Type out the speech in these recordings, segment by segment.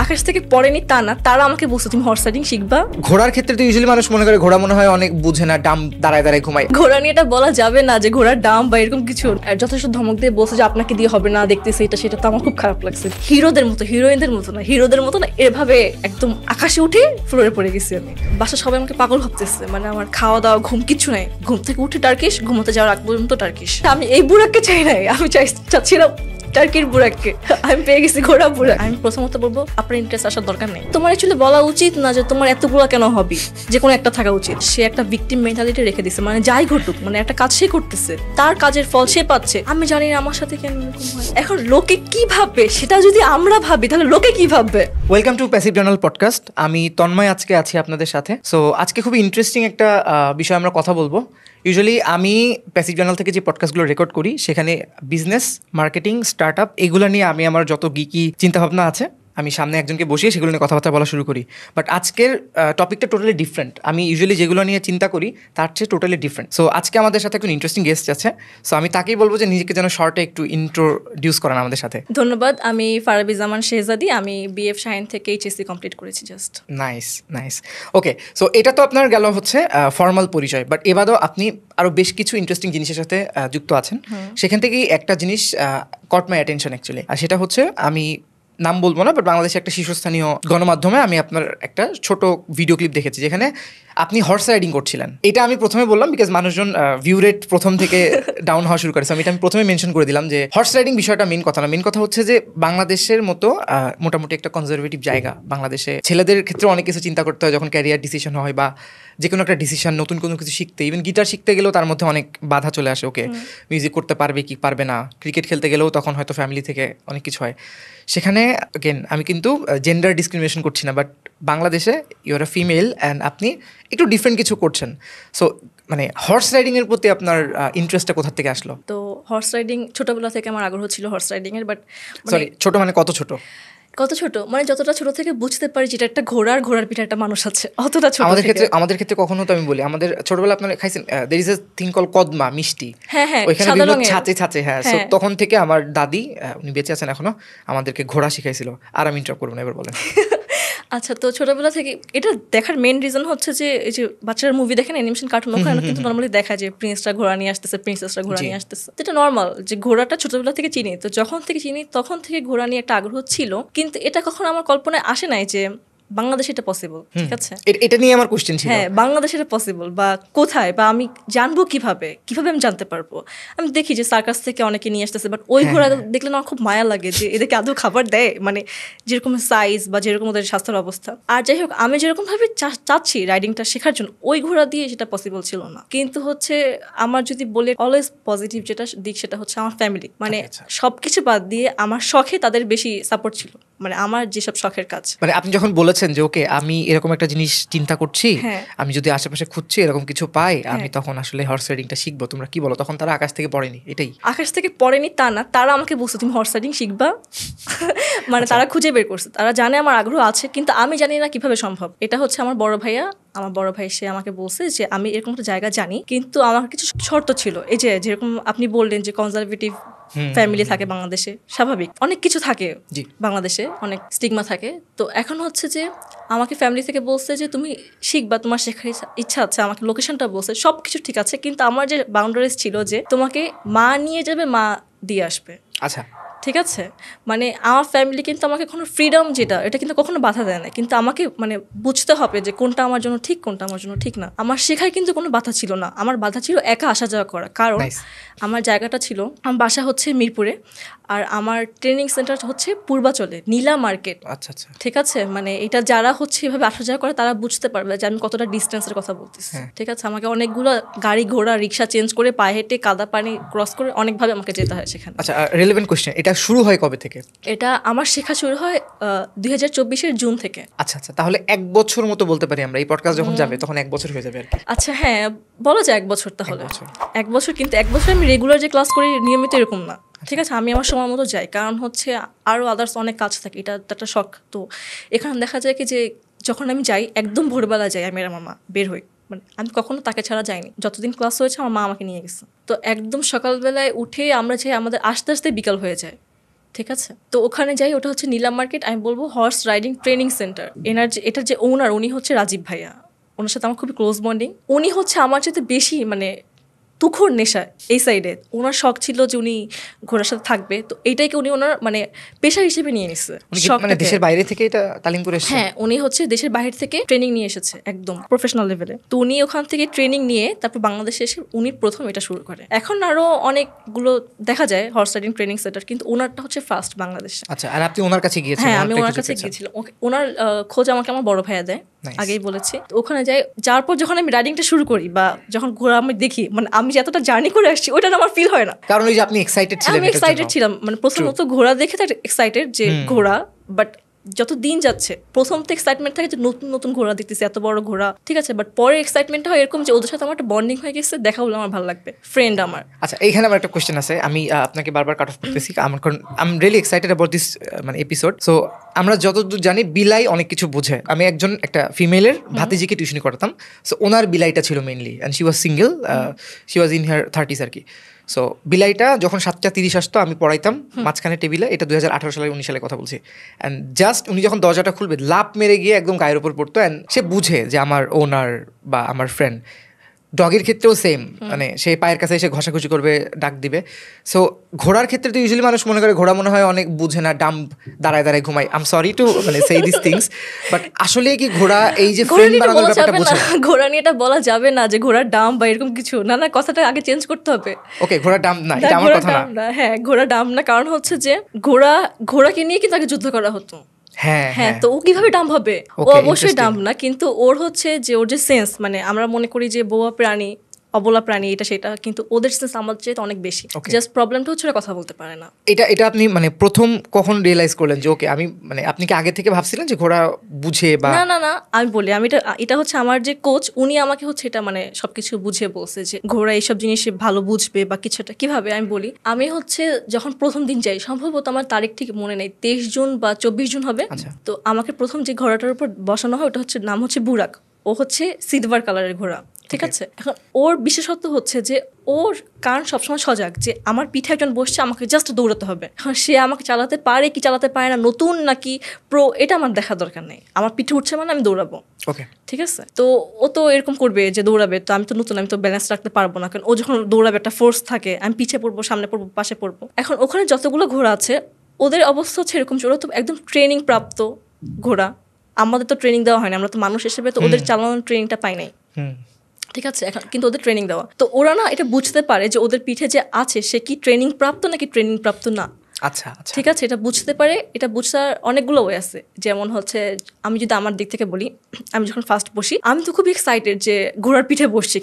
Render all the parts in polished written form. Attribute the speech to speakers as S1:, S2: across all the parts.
S1: আকাশ থেকে পড়েনি তা না, তারা আমাকে বলছে তুমি হর্স রাইডিং শিখবা।
S2: ঘোড়ার ক্ষেত্রে তো ইউজুয়ালি মানুষ মনে করে ঘোড়া মনে হয় অনেক বুঝে না, ডাম দাঁড়ায় দাঁড়ায় ঘুমায়।
S1: ঘোড়া নিয়ে এটা বলা যাবে না যে ঘোড়ার ডাম বা এরকম কিছু। আর যথেষ্ট ধমক দিয়ে বলছে যে আপনাকে দিয়ে হবে না, দেখতেছি এটা সেটা। তো আমার খুব খারাপ লাগছে। হিরোদের মতো, হিরোইনদের মতো না, হিরোদের মতো না, এভাবে একদম আকাশে উঠে ফ্লোরে পড়ে গেছি আমি। বাসা সবাই আমাকে পাগল ভাবতেছে, মানে আমার খাওয়া দাওয়া ঘুম কিচ্ছু নাই। ঘুম থেকে উঠে টার্কিশ, ঘুমোতে যাওয়ার আগ পর্যন্ত টার্কিশ। আমি এই বুড়াকে চাই নাই, আমি চাচ্ছিলাম টার্কির বুড়াকে। আমি পেয়ে গেছি ঘোড়া বুড়া। আমি প্রথমত বলবো আপনার ইন্টারেস্ট আসার দরকার নেই। তোমার অ্যাকচুয়ালি বলা উচিত না যে তোমার এতগুলো কেন হবি, যে কোনো একটা থাকা উচিত। সে একটা ভিকটিম মেন্টালিটি রেখে দিছে, মানে যাই ঘটুক, মানে একটা কাজ সে করতেছে, তার কাজের ফল সে পাচ্ছে। আমি জানি না আমার সাথে কেন এরকম হয়। এখন লোকে কি ভাববে সেটা যদি আমরা ভাবি, তাহলে লোকে কি ভাববে?
S2: Welcome to passive journal podcast. আমি তন্ময় আজকে আছি আপনাদের সাথে। সো আজকে খুবই ইন্টারেস্টিং একটা বিষয় আমরা কথা বলবো। ইউজুয়ালি আমি প্যাসিভ জার্নাল থেকে যে পডকাস্টগুলো রেকর্ড করি সেখানে বিজনেস, মার্কেটিং, স্টার্ট আপ এগুলো নিয়ে আমি আমার যত গিকি চিন্তাভাবনা আছে আমি সামনে একজনকে বসিয়ে সেগুলো নিয়ে কথাবার্তা বলা শুরু করি। বাট আজকের টপিকটা টোটালি ডিফারেন্ট। আমি ইউজুয়ালি যেগুলো নিয়ে চিন্তা করি তার চেয়ে টোটালি ডিফারেন্ট। সো আজকে আমাদের সাথে একটু ইন্টারেস্টিং গেস্ট আছে। সো আমি তাকেই বলবো যে নিজেকে যেন শর্টে একটু ইন্ট্রোডিউস করেন আমাদের সাথে।
S1: ধন্যবাদ। আমি ফারাবি জামান শেহজাদি। আমি বিএফ শাহিন থেকে এইচএসসি কমপ্লিট করেছি just.
S2: Nice nice. Okay, so এটা তো আপনার গেল হচ্ছে ফর্মাল পরিচয়। বাট এবারও আপনি আরও বেশ কিছু ইন্টারেস্টিং জিনিসের সাথে যুক্ত আছেন। সেখান থেকেই একটা জিনিস কট মাই অ্যাটেনশন অ্যাকচুয়ালি। আর সেটা হচ্ছে, আমি নাম বলবো না, বাট বাংলাদেশে একটা শীর্ষস্থানীয় গণমাধ্যমে আমি আপনার একটা ছোট ভিডিও ক্লিপ দেখেছি যেখানে আপনি হর্স রাইডিং করছিলেন। এটা আমি প্রথমে বললাম বিকজ মানুষজন ভিউ রেট প্রথম থেকে ডাউন হওয়া শুরু করেছে। আমি প্রথমে মেনশন করে দিলাম যে হর্স রাইডিং বিষয়টা মেন কথা না। মেন কথা হচ্ছে যে বাংলাদেশের মতো মোটামুটি একটা কনজারভেটিভ জায়গা, বাংলাদেশে ছেলেদের ক্ষেত্রে অনেক কিছু চিন্তা করতে হয় যখন ক্যারিয়ার ডিসিশন হয় বা যে কোনো একটা ডিসিশন, নতুন কোনো কিছু শিখতে, ইভেন গিটার শিখতে গেলেও তার মধ্যে অনেক বাধা চলে আসে। ওকে, মিউজিক করতে পারবে কি পারবে না, ক্রিকেট খেলতে গেলেও তখন হয়তো ফ্যামিলি থেকে অনেক কিছু হয়। সেখানে অ্যাগেন আমি কিন্তু জেন্ডার ডিসক্রিমিনেশন করছি না, বাট বাংলাদেশে ইউর আ ফিমেল অ্যান্ড আপনি একটু ডিফারেন্ট কিছু করছেন। সো মানে হর্স রাইডিংয়ের প্রতি আপনার ইন্টারেস্টটা কোথা থেকে আসলো?
S1: তো হর্স রাইডিং ছোটবেলা থেকে আমার আগ্রহ ছিল হর্স রাইডিংয়ের। বাট
S2: সরি, ছোট মানে কত ছোট?
S1: কত ছোট মানে যতটা ছোট থেকে বুঝতে পারি যেটা একটা ঘোড়ার পিঠে একটা মানুষ আছে, অতটা ছোট।
S2: আমাদের ক্ষেত্রে কখনো তো আমি বলি, আমাদের ছোটবেলা আপনারা খাইছেন there is a thing call kadma, মিষ্টি।
S1: হ্যাঁ হ্যাঁ,
S2: ওইখানে বিভিন্ন ছাঁচে। হ্যাঁ, সো তখন থেকে আমার দাদি, উনি বেঁচে আছেন এখনো, আমাদেরকে ঘোড়া শিখাইছিল। আর আমি ইন্টারাপ্ট করবো না, এবার বলেন।
S1: আচ্ছা, তো ছোটবেলা থেকে এটা দেখার মেন রিজন হচ্ছে যে এই যে বাচ্চারা মুভি দেখেন, অ্যানিমেশন কার্টুন, ওখানে কিন্তু নর্মালি দেখা যায় প্রিন্সরা ঘোড়া নিয়ে আসতেছে, প্রিন্সেসরা ঘোড়া নিয়ে আসতেছে। এটা নর্মাল যে ঘোড়াটা ছোটবেলা থেকে চিনি। তো যখন থেকে চিনি তখন থেকে ঘোড়া নিয়ে একটা আগ্রহ ছিল, কিন্তু এটা কখনো আমার কল্পনায় আসে নাই যে বাংলাদেশে এটা পসিবল। ঠিক আছে,
S2: এটা নিয়ে আমার কোশ্চেন ছিল।
S1: হ্যাঁ, বাংলাদেশে এটা পসিবল বা কোথায়, বা আমি জানবো কিভাবে আমি জানতে পারবো? আমি দেখি যে সার্কাস থেকে অনেকে নিয়ে আসতেছে, বাট ওই ঘোড়া দেখলে আমার খুব মায়া লাগে যে এদেরকে আদৌ খাবার দেয়, মানে যেরকম সাইজ বা যেরকম ওদের স্বাস্থ্যের অবস্থা। আর যাই হোক, আমি যেরকম ভাবে চাচ্ছি রাইডিংটা শেখার জন্য, ওই ঘোড়া দিয়ে সেটা পসিবল ছিল না। কিন্তু হচ্ছে আমার যদি বলে অলওয়েজ পজিটিভ যেটা দিক, সেটা হচ্ছে আমার ফ্যামিলি। মানে সবকিছু বাদ দিয়ে আমার শখে তাদের বেশি সাপোর্ট ছিল, মানে আমার যেসব শখের কাজ।
S2: মানে আপনি যখন বলেছেন যে ওকে আমি এরকম একটা জিনিস চিন্তা করছি, আমি যদি আশেপাশে খুঁজছি এরকম কিছু পাই, আমি তখন আসলে হর্স রাইডিংটা শিখবো, তোমরা কি বলো? তখন তারা আকাশ থেকে পড়েনি? এটাই
S1: আকাশ থেকে পড়েনি তা না, তারা আমাকে বলছে তুমি হর্স রাইডিং শিখবা। মানে তারা খুঁজে বের করছে, তারা জানে আমার আগ্রহ আছে, কিন্তু আমি জানি না কিভাবে সম্ভব। এটা হচ্ছে আমার বড় ভাই, সে আমাকে বলছে যে আমি এরকম একটা জায়গা জানি, কিন্তু আমার কিছু শর্ত ছিল। এই যে যেরকম আপনি বললেন যে কনজারভেটিভ ফ্যামিলি থাকে বাংলাদেশে, স্বাভাবিক অনেক কিছু থাকে বাংলাদেশে, অনেক স্টিগমা থাকে। তো এখন হচ্ছে যে আমাকে ফ্যামিলি থেকে বলছে যে তুমি শিখবা, তোমার শেখার ইচ্ছা আছে, আমাকে লোকেশনটা বলছে, সব কিছু ঠিক আছে, কিন্তু আমার যে বাউন্ডারিজ ছিল যে তোমাকে মা নিয়ে যাবে, মা দিয়ে আসবে।
S2: আচ্ছা,
S1: ঠিক আছে, মানে আমার ফ্যামিলি কিন্তু আমাকে কোনো ফ্রিডম যেটা, এটা কিন্তু কখনো বাধা দেয় না, কিন্তু আমাকে মানে বুঝতে হবে যে কোনটা আমার জন্য ঠিক, কোনটা আমার জন্য ঠিক না। আমার শেখায় কিন্তু কোনো বাধা ছিল না, আমার বাধা ছিল একা আসা যাওয়া করা। কারণ আমার জায়গাটা ছিল, আমার বাসা হচ্ছে মিরপুরে, আর আমার ট্রেনিং সেন্টার হচ্ছে পূর্বাচলে, নীলা মার্কেট।
S2: আচ্ছা আচ্ছা,
S1: ঠিক আছে, মানে এটা যারা হচ্ছে এভাবে আসা যাওয়া করে তারা বুঝতে পারবে যে আমি কতটা ডিস্টেন্সের কথা বলতেছি। ঠিক আছে, আমাকে অনেকগুলো গাড়ি ঘোড়া রিক্সা চেঞ্জ করে, পায়ে হেঁটে, কাদা পানি ক্রস করে অনেকভাবে আমাকে যেতে হয় সেখানে।
S2: আচ্ছা, রিলেভেন্ট কোশ্চেন, এটা শুরু হয় কবে থেকে?
S1: এটা আমার শেখা শুরু হয় 2024-এর জুন থেকে।
S2: আচ্ছা আচ্ছা, তাহলে 1 বছর মতো বলতে পারি আমরা, এই পডকাস্ট যখন যাবে তখন 1 বছর হয়ে যাবে আর কি।
S1: আচ্ছা হ্যাঁ, বলা যায় 1 বছর। তাহলে 1 বছর, কিন্তু 1 বছর আমি রেগুলার যে ক্লাস করি নিয়মিত এরকম না। ঠিক আছে, আমি আমার সময় মতো যাই, কারণ হচ্ছে আরও আদার্স অনেক কাজ থাকে, এটা একটা শখ। তো এখানে দেখা যায় কি যে যখন আমি যাই একদম ভোরবেলা যাই, আমি আর আমার মা বের হই, মানে আমি কখনো তাকে ছাড়া যাইনি। যতদিন ক্লাস হয়েছে আমার মা আমাকে নিয়ে গেছে। তো একদম সকালবেলায় উঠে আমরা যাই, আমাদের আস্তে আস্তে বিকাল হয়ে যায়। ঠিক আছে, তো ওখানে যাই, ওটা হচ্ছে নিলাম মার্কেট, আমি বলবো হর্স রাইডিং ট্রেনিং সেন্টার। এটার যে ওনার, উনি হচ্ছে রাজীব ভাইয়া, ওনার সাথে আমার খুবই ক্লোজ বন্ডিং। উনি হচ্ছে আমার চাইতে বেশি মানে তুখোর নেশা এই সাইডে। ওনার শখ ছিল যে উনি ঘোড়ার সাথে থাকবে, তো এইটাকে উনি ওনার মানে পেশা হিসেবে নিয়ে নিচ্ছে।
S2: মানে দেশের বাইরে থেকে এটা তালিম করে এসেছে?
S1: হ্যাঁ, উনি হচ্ছে দেশের বাইরে থেকে ট্রেনিং নিয়ে এসেছে একদম প্রফেশনাল লেভেলে। তো উনি ওখান থেকে ট্রেনিং নিয়ে তারপর বাংলাদেশে এসে উনি প্রথম এটা শুরু করে। এখন আরো অনেকগুলো দেখা যায় হর্স রাইডিং ট্রেনিং সেন্টার, কিন্তু ওনারটা হচ্ছে ফার্স্ট বাংলাদেশে।
S2: আচ্ছা, আর আপনি ওনার কাছে গিয়েছেন?
S1: হ্যাঁ, আমি ওনার কাছে গিয়েছিলাম। ওনার খোঁজ আমাকে আমার বড় ভাইয়া দেয়, আগেই বলেছি। তো ওখানে যাই, যাওয়ার পর যখন আমি রাইডিংটা শুরু করি বা যখন ঘোড়া আমি দেখি, মানে আমি যতটা জার্নি করে আসছি ওইটা আমার ফিল হয় না,
S2: কারণ ওই যে আপনি এক্সাইটেড ছিলেন।
S1: আমি এক্সাইটেড ছিলাম, মানে প্রথমত ঘোড়া দেখে তো এক্সাইটেড যে ঘোড়া, বাট যত দিন যাচ্ছে প্রথম তো এক্সাইটমেন্ট থাকে যে নতুন নতুন ঘোড়া দেখতেছি, এত বড় ঘোড়া, ঠিক আছে, বাট পরে এক্সাইটমেন্ট হয় এরকম যে ওদের সাথে আমার একটা বন্ডিং হয়ে গেছে, দেখা হলো আমার ভালো লাগবে, ফ্রেন্ড আমার।
S2: আচ্ছা, এইখানে আমার একটা কোয়েশ্চেন আছে, আমি আপনাকে বারবার কাট অফ করতেছি, আমার কারণ I am really excited about this মানে এপিসোড। সো আমরা যতদূর জানি বিলাই অনেক কিছু বোঝে। আমি একটা ফিমেলের ভাতিজিকে টিউশনি করাতাম, সো ওনার বিলাইটা ছিল mainly, and she was single, she was in her 30s আর কি। সো বিলাইটা যখন 7:30 আসতো আমি পড়াইতাম মাঝখানে টেবিলে, এটা 2018 সালে 19 সালে কথা বলছি। অ্যান্ড জাস্ট উনি যখন দরজাটা খুলবে লাফ মেরে গিয়ে একদম গায়ের উপর পড়তো, অ্যান্ড সে বুঝে যে আমার ওনার বা আমার ফ্রেন্ড। ডগের ক্ষেত্রেও সেম, মানে সে পায়ের কাছে এসে ঘষাঘষি করবে, ডাক দিবে। সো ঘোড়ার ক্ষেত্রে তো ইউজুয়ালি মানুষ মনে করে ঘোড়া মনে হয় অনেক বুঝে না, ডাম্প, দাঁড়ায় দাঁড়ায় ঘুমাই। আই এম সরি টু মানে সেই দিস থিংস, বাট আসলে কি ঘোড়া এই যে ফ্রেন্ড বানানোর ব্যাপারটা বুঝে?
S1: ঘোড়া নিয়ে এটা বলা যাবে না যে ঘোড়ার ডাম বা এরকম কিছু না, না, কথাটা আগে চেঞ্জ করতে হবে।
S2: ওকে, ঘোড়ার ডাম না, এটা আমার কথা না।
S1: হ্যাঁ, ঘোড়া ডাম না, কারণ হচ্ছে যে ঘোড়াকে নিয়ে কিন্তু আগে যুদ্ধ করা হতো। হ্যাঁ, তো ও কিভাবে ডাম হবে? ও অবশ্যই ডাম না, কিন্তু ওর হচ্ছে যে ওর যে সেন্স, মানে আমরা মনে করি যে বোয়া প্রাণী, অবলা প্রাণী, এটা সেটা, কিন্তু ওদের সেন্স আমার চেয়ে অনেক বেশি। জাস্ট প্রবলেমটা হচ্ছে ওরা কথা বলতে পারে না।
S2: এটা আপনি মানে প্রথম কখন রিয়েলাইজ করলেন যে ওকে আমি, মানে আপনি কি আগে থেকে ভাবছিলেন যে ঘোড়া বুঝে বা?
S1: না, আমি বলি, আমি এটা হচ্ছে আমার যে কোচ, উনি আমাকে হচ্ছে এটা মানে সবকিছু বুঝিয়ে বলছে যে ঘোড়া এইসব জিনিস ভালো বুঝবে বা কিছুটা কিভাবে। আমি বলি, আমি হচ্ছে যখন প্রথম দিন যাই, সম্ভবত আমার তারিখ ঠিক মনে নেই, 23 জুন বা 24 জুন হবে। তো আমাকে প্রথম যে ঘোড়াটার উপর বসানো হয় ওটা হচ্ছে নাম হচ্ছে বুরাক। ও হচ্ছে সিলভার কালারের ঘোড়া, ঠিক আছে। এখন ওর বিশেষত্ব হচ্ছে যে ওর কান সবসময় সজাগ, যে আমার পিঠে একজন বসছে, আমাকে জাস্ট দৌড়াতে হবে। এখন সে আমাকে চালাতে পারে কি চালাতে পারে না, নতুন নাকি প্রো, এটা আমার দেখার দরকার নেই। আমার পিঠে উঠছে মানে আমি দৌড়াবো, ঠিক আছে। তো ও তো এরকম করবে যে দৌড়াবে, তো আমি তো নতুন, আমি তো ব্যালেন্স রাখতে পারবো না, কারণ ও যখন দৌড়াবে একটা ফোর্স থাকে, আমি পিছিয়ে পড়বো, সামনে পড়বো, পাশে পড়বো। এখন ওখানে যতগুলো ঘোড়া আছে ওদের অবস্থা হচ্ছে এরকম, ওরা তো একদম ট্রেনিং প্রাপ্ত ঘোড়া। আমাদের তো ট্রেনিং দেওয়া হয় না, আমরা তো মানুষ হিসেবে তো ওদের চালানোর ট্রেনিংটা পাই নাই, ঠিক আছে। এখন কিন্তু ওদের ট্রেনিং দেওয়া, তো ওরা না এটা বুঝতে পারে যে ওদের পিঠে যে আছে সে কি ট্রেনিং প্রাপ্ত নাকি ট্রেনিং প্রাপ্ত না।
S2: আচ্ছা,
S1: ঠিক আছে, এটা বুঝতে পারে। এটা বুঝার অনেকগুলো ওয়ে আছে। যেমন হচ্ছে আমি যদি আমার দিক থেকে বলি, আমি যখন ফার্স্ট বসি আমি তো খুব এক্সাইটেড যে ঘোড়ার পিঠে বসছি,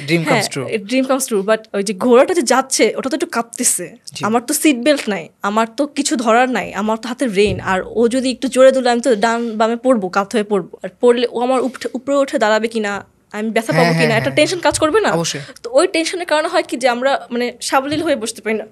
S1: ড্রিম কামস ট্রু। বাট ওই যে ঘোড়াটা যে যাচ্ছে ওটা তো একটু কাঁপতেছে, আমার তো সিট বেল্ট নাই, আমার তো কিছু ধরার নাই, আমার তো হাতে রেইন, আর ও যদি একটু জোরে দিলে আমি তো ডান বামে পড়বো, কাত হয়ে পড়বো, আর পড়লে ও আমার উপরে উঠে দাঁড়াবে কিনা, আমি ব্যথা পাবো কিনা, একটা টেনশন কাজ করবে না? তো ওই টেনশনের কারণে হয় কি যে আমরা মানে সাবলীল হয়ে বসতে পারি না,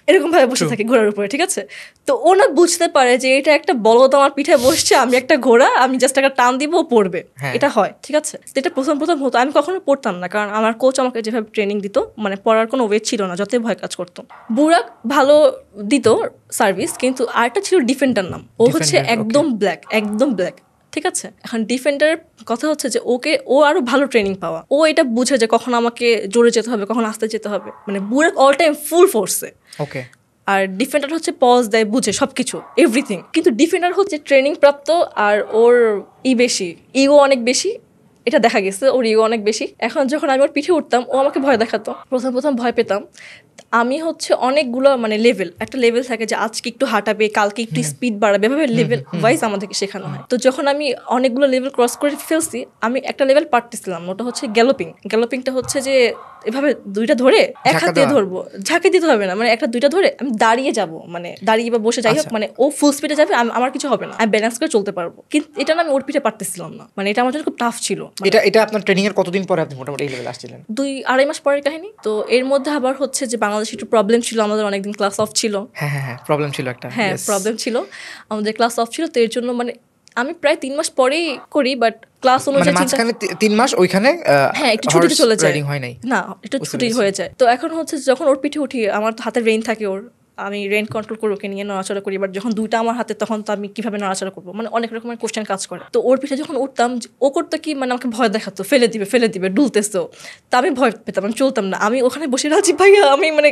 S1: এরকম ভাবে বসে থাকি ঘোড়ার উপরে, ঠিক আছে। তো ও না বুঝতে পারে যে এটা একটা বলদ আমার পিঠে বসছে, আমি একটা ঘোড়া, আমি জাস্ট একটা টান দিব ও পড়বে, এটা হয়, ঠিক আছে। এটা প্রথম হতো, আমি কখনো পড়তাম না, কারণ আমার কোচ আমাকে যেভাবে ট্রেনিং দিত, মানে পড়ার কোনো ওয়ে ছিল না, যতই ভয় কাজ করতো। বুরাক ভালো দিত সার্ভিস, কিন্তু আরেকটা ছিল ডিফেন্ডার নাম, ও হচ্ছে একদম ব্ল্যাক, ঠিক আছে। এখন ডিফেন্ডার কথা হচ্ছে যে ও আরো ভালো ট্রেনিং পাওয়া, ও এটা বুঝে যে কখন আমাকে জোরে যেতে হবে, কখন আস্তে যেতে হবে, মানে বুরাক অল টাইম ফুল ফোর্সে। ওকে। আর ডিফেন্ডার হচ্ছে পজ দেয়, বুঝে সবকিছু, এভরিথিং। কিন্তু ডিফেন্ডার হচ্ছে ট্রেনিং প্রাপ্ত, আর ওর ইগো অনেক বেশি, এটা দেখা গেছে, ওর ইগো অনেক বেশি। এখন যখন আমি ওর পিঠে উঠতাম ও আমাকে ভয় দেখাতো, প্রথম ভয় পেতাম। আমি হচ্ছে অনেকগুলো মানে একটা লেভেল থাকে যে আজকে একটু হাঁটাবে, কালকে একটু স্পিড বাড়াবে, এভাবে লেভেল ওয়াইজ আমাদেরকে শেখানো হয়। তো যখন আমি অনেকগুলো লেভেল ক্রস করে ফেলছি, আমি একটা লেভেল পারতেছিলাম, ওটা হচ্ছে গ্যালোপিংটা হচ্ছে যে এভাবে দুইটা ধরে এক হাত দিয়ে ধরবো, ঝাঁকে দিতে হবে না, মানে একটা দুইটা ধরে আমি দাঁড়িয়ে যাব, মানে দাঁড়িয়ে বা বসে যাই হোক, মানে ও ফুল স্পিডে যাবে, আমার কিছু হবে না, আমি ব্যালেন্স করে চলতে পারবো। কিন্তু এটা না আমি ওর পিঠে পারতেছিলাম না, মানে এটা আমার জন্য খুব টাফ ছিল।
S2: এটা আপনার ট্রেনিং এর কতদিন পরে আপনি মোটামুটি এই লেভেলে আসছিলেন?
S1: 2-2.5 মাস পরের কাহিনী। তো এর মধ্যে আবার হচ্ছে যে বাংলাদেশে একটু প্রবলেম ছিল, আমাদের অনেকদিন ক্লাস অফ ছিল।
S2: হ্যাঁ, প্রবলেম ছিল একটা।
S1: হ্যাঁ, প্রবলেম ছিল, আমাদের ক্লাস অফ ছিল। তো এর জন্য মানে আমি প্রায় 3 মাস পরেই করি, বাট ক্লাস অনুযায়ী
S2: মাঝখানে 3 মাস ওইখানে
S1: হ্যাঁ একটু ছুটিতে চলে যায়,
S2: হয় নাই
S1: না একটু ছুটি হয়ে যায়। তো এখন হচ্ছে যখন ওর পিঠে উঠি, আমার তো হাতে রেইন থাকে, ওর আমি রেন্ট কন্ট্রোল করে ওকে নিয়ে নড়াচড়া করি, বাট যখন দুইটা আমার হাতে তখন তো আমি কিভাবে নড়াচড়া করবো, মানে অনেক রকমের কোশ্চেন কাজ করে। তো ওর পিঠে যখন উঠতাম ও করতো কি, মানে আমাকে ভয় দেখাতো, ফেলে দিবে ডুলতেছো। তা আমি ভয় পেতাম, আমি চলতাম না, আমি ওখানে বসে রাজি ভাইয়া, আমি মানে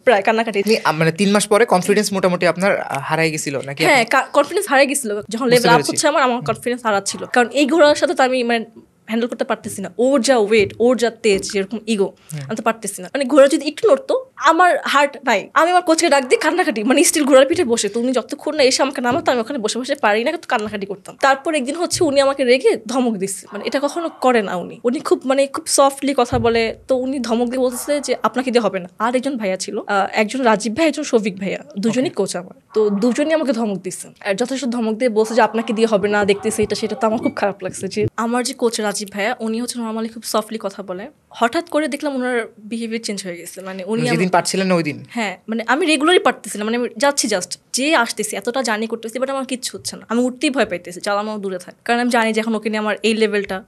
S1: প্রায় কান্নাকাটি।
S2: মানে 3 মাস পরে কনফিডেন্স মোটামুটি আপনার হারাই গেছিল নাকি?
S1: হ্যাঁ, কনফিডেন্স হারিয়ে গেছিল যখন লেভেল আপ হচ্ছে আমার কনফিডেন্স হারাচ্ছিল, কারণ এই ঘোড়ার সাথে তো আমি মানে হ্যান্ডেল করতে পারতেছি না। ওর যা ওয়েট, ওর যা তেজ, যেরকম ইগো, আমি তো পারতেছি না। মানে ঘোড়া যদি একটু নড়তো আমার হার্ট ভাই, আমি আমার কোচকে ডাক দিয়ে কান্নাকাটি, মানে স্টিল ঘোড়ার পিঠে বসে, তো উনি যতক্ষণ না এসে আমাকে নামাতো আমি ওখানে বসে বসে পারি না, কিন্তু কান্নাকাটি করতাম। তারপর একদিন হচ্ছে উনি আমাকে রেগে ধমক দিচ্ছে, মানে এটা কখনো করে না উনি খুব সফটলি কথা বলে। তো উনি ধমক দিয়ে বলতেছে যে আপনাকে দিয়ে হবে না। আর একজন ভাইয়া ছিল, একজন রাজীব ভাই, একজন শফিক ভাইয়া, দুজনই কোচ আমার। তো দুজনই আমাকে ধমক দিচ্ছে, আর যথেষ্ট ধমক দিয়ে বলছে যে আপনাকে দিয়ে হবে না, দেখতেছে এটা সেটা। তো আমার খুব খারাপ লাগছে যে আমার যে কোচ রাজীব ভাইয়া, উনি হচ্ছে নর্মালি খুব সফটলি কথা বলে, হঠাৎ করে দেখলাম ওনার বিহেভিয়ার চেঞ্জ হয়ে গেছে। মানে উনি
S2: যেদিন পারছিলেন না ওই দিন,
S1: হ্যাঁ, মানে আমি রেগুলারই পারতেছি না, মানে আমি যাচ্ছি জাস্ট যে আসতেছি, এতটা জার্নি করতেছি, বাট আমার কিচ্ছু হচ্ছে না। আমি উঠতেই ভয় পাইতেছি, চালানো দূরে থাক, কারণ আমি জানি যে এখন ওকে নিয়ে আমার এই লেভেলটা,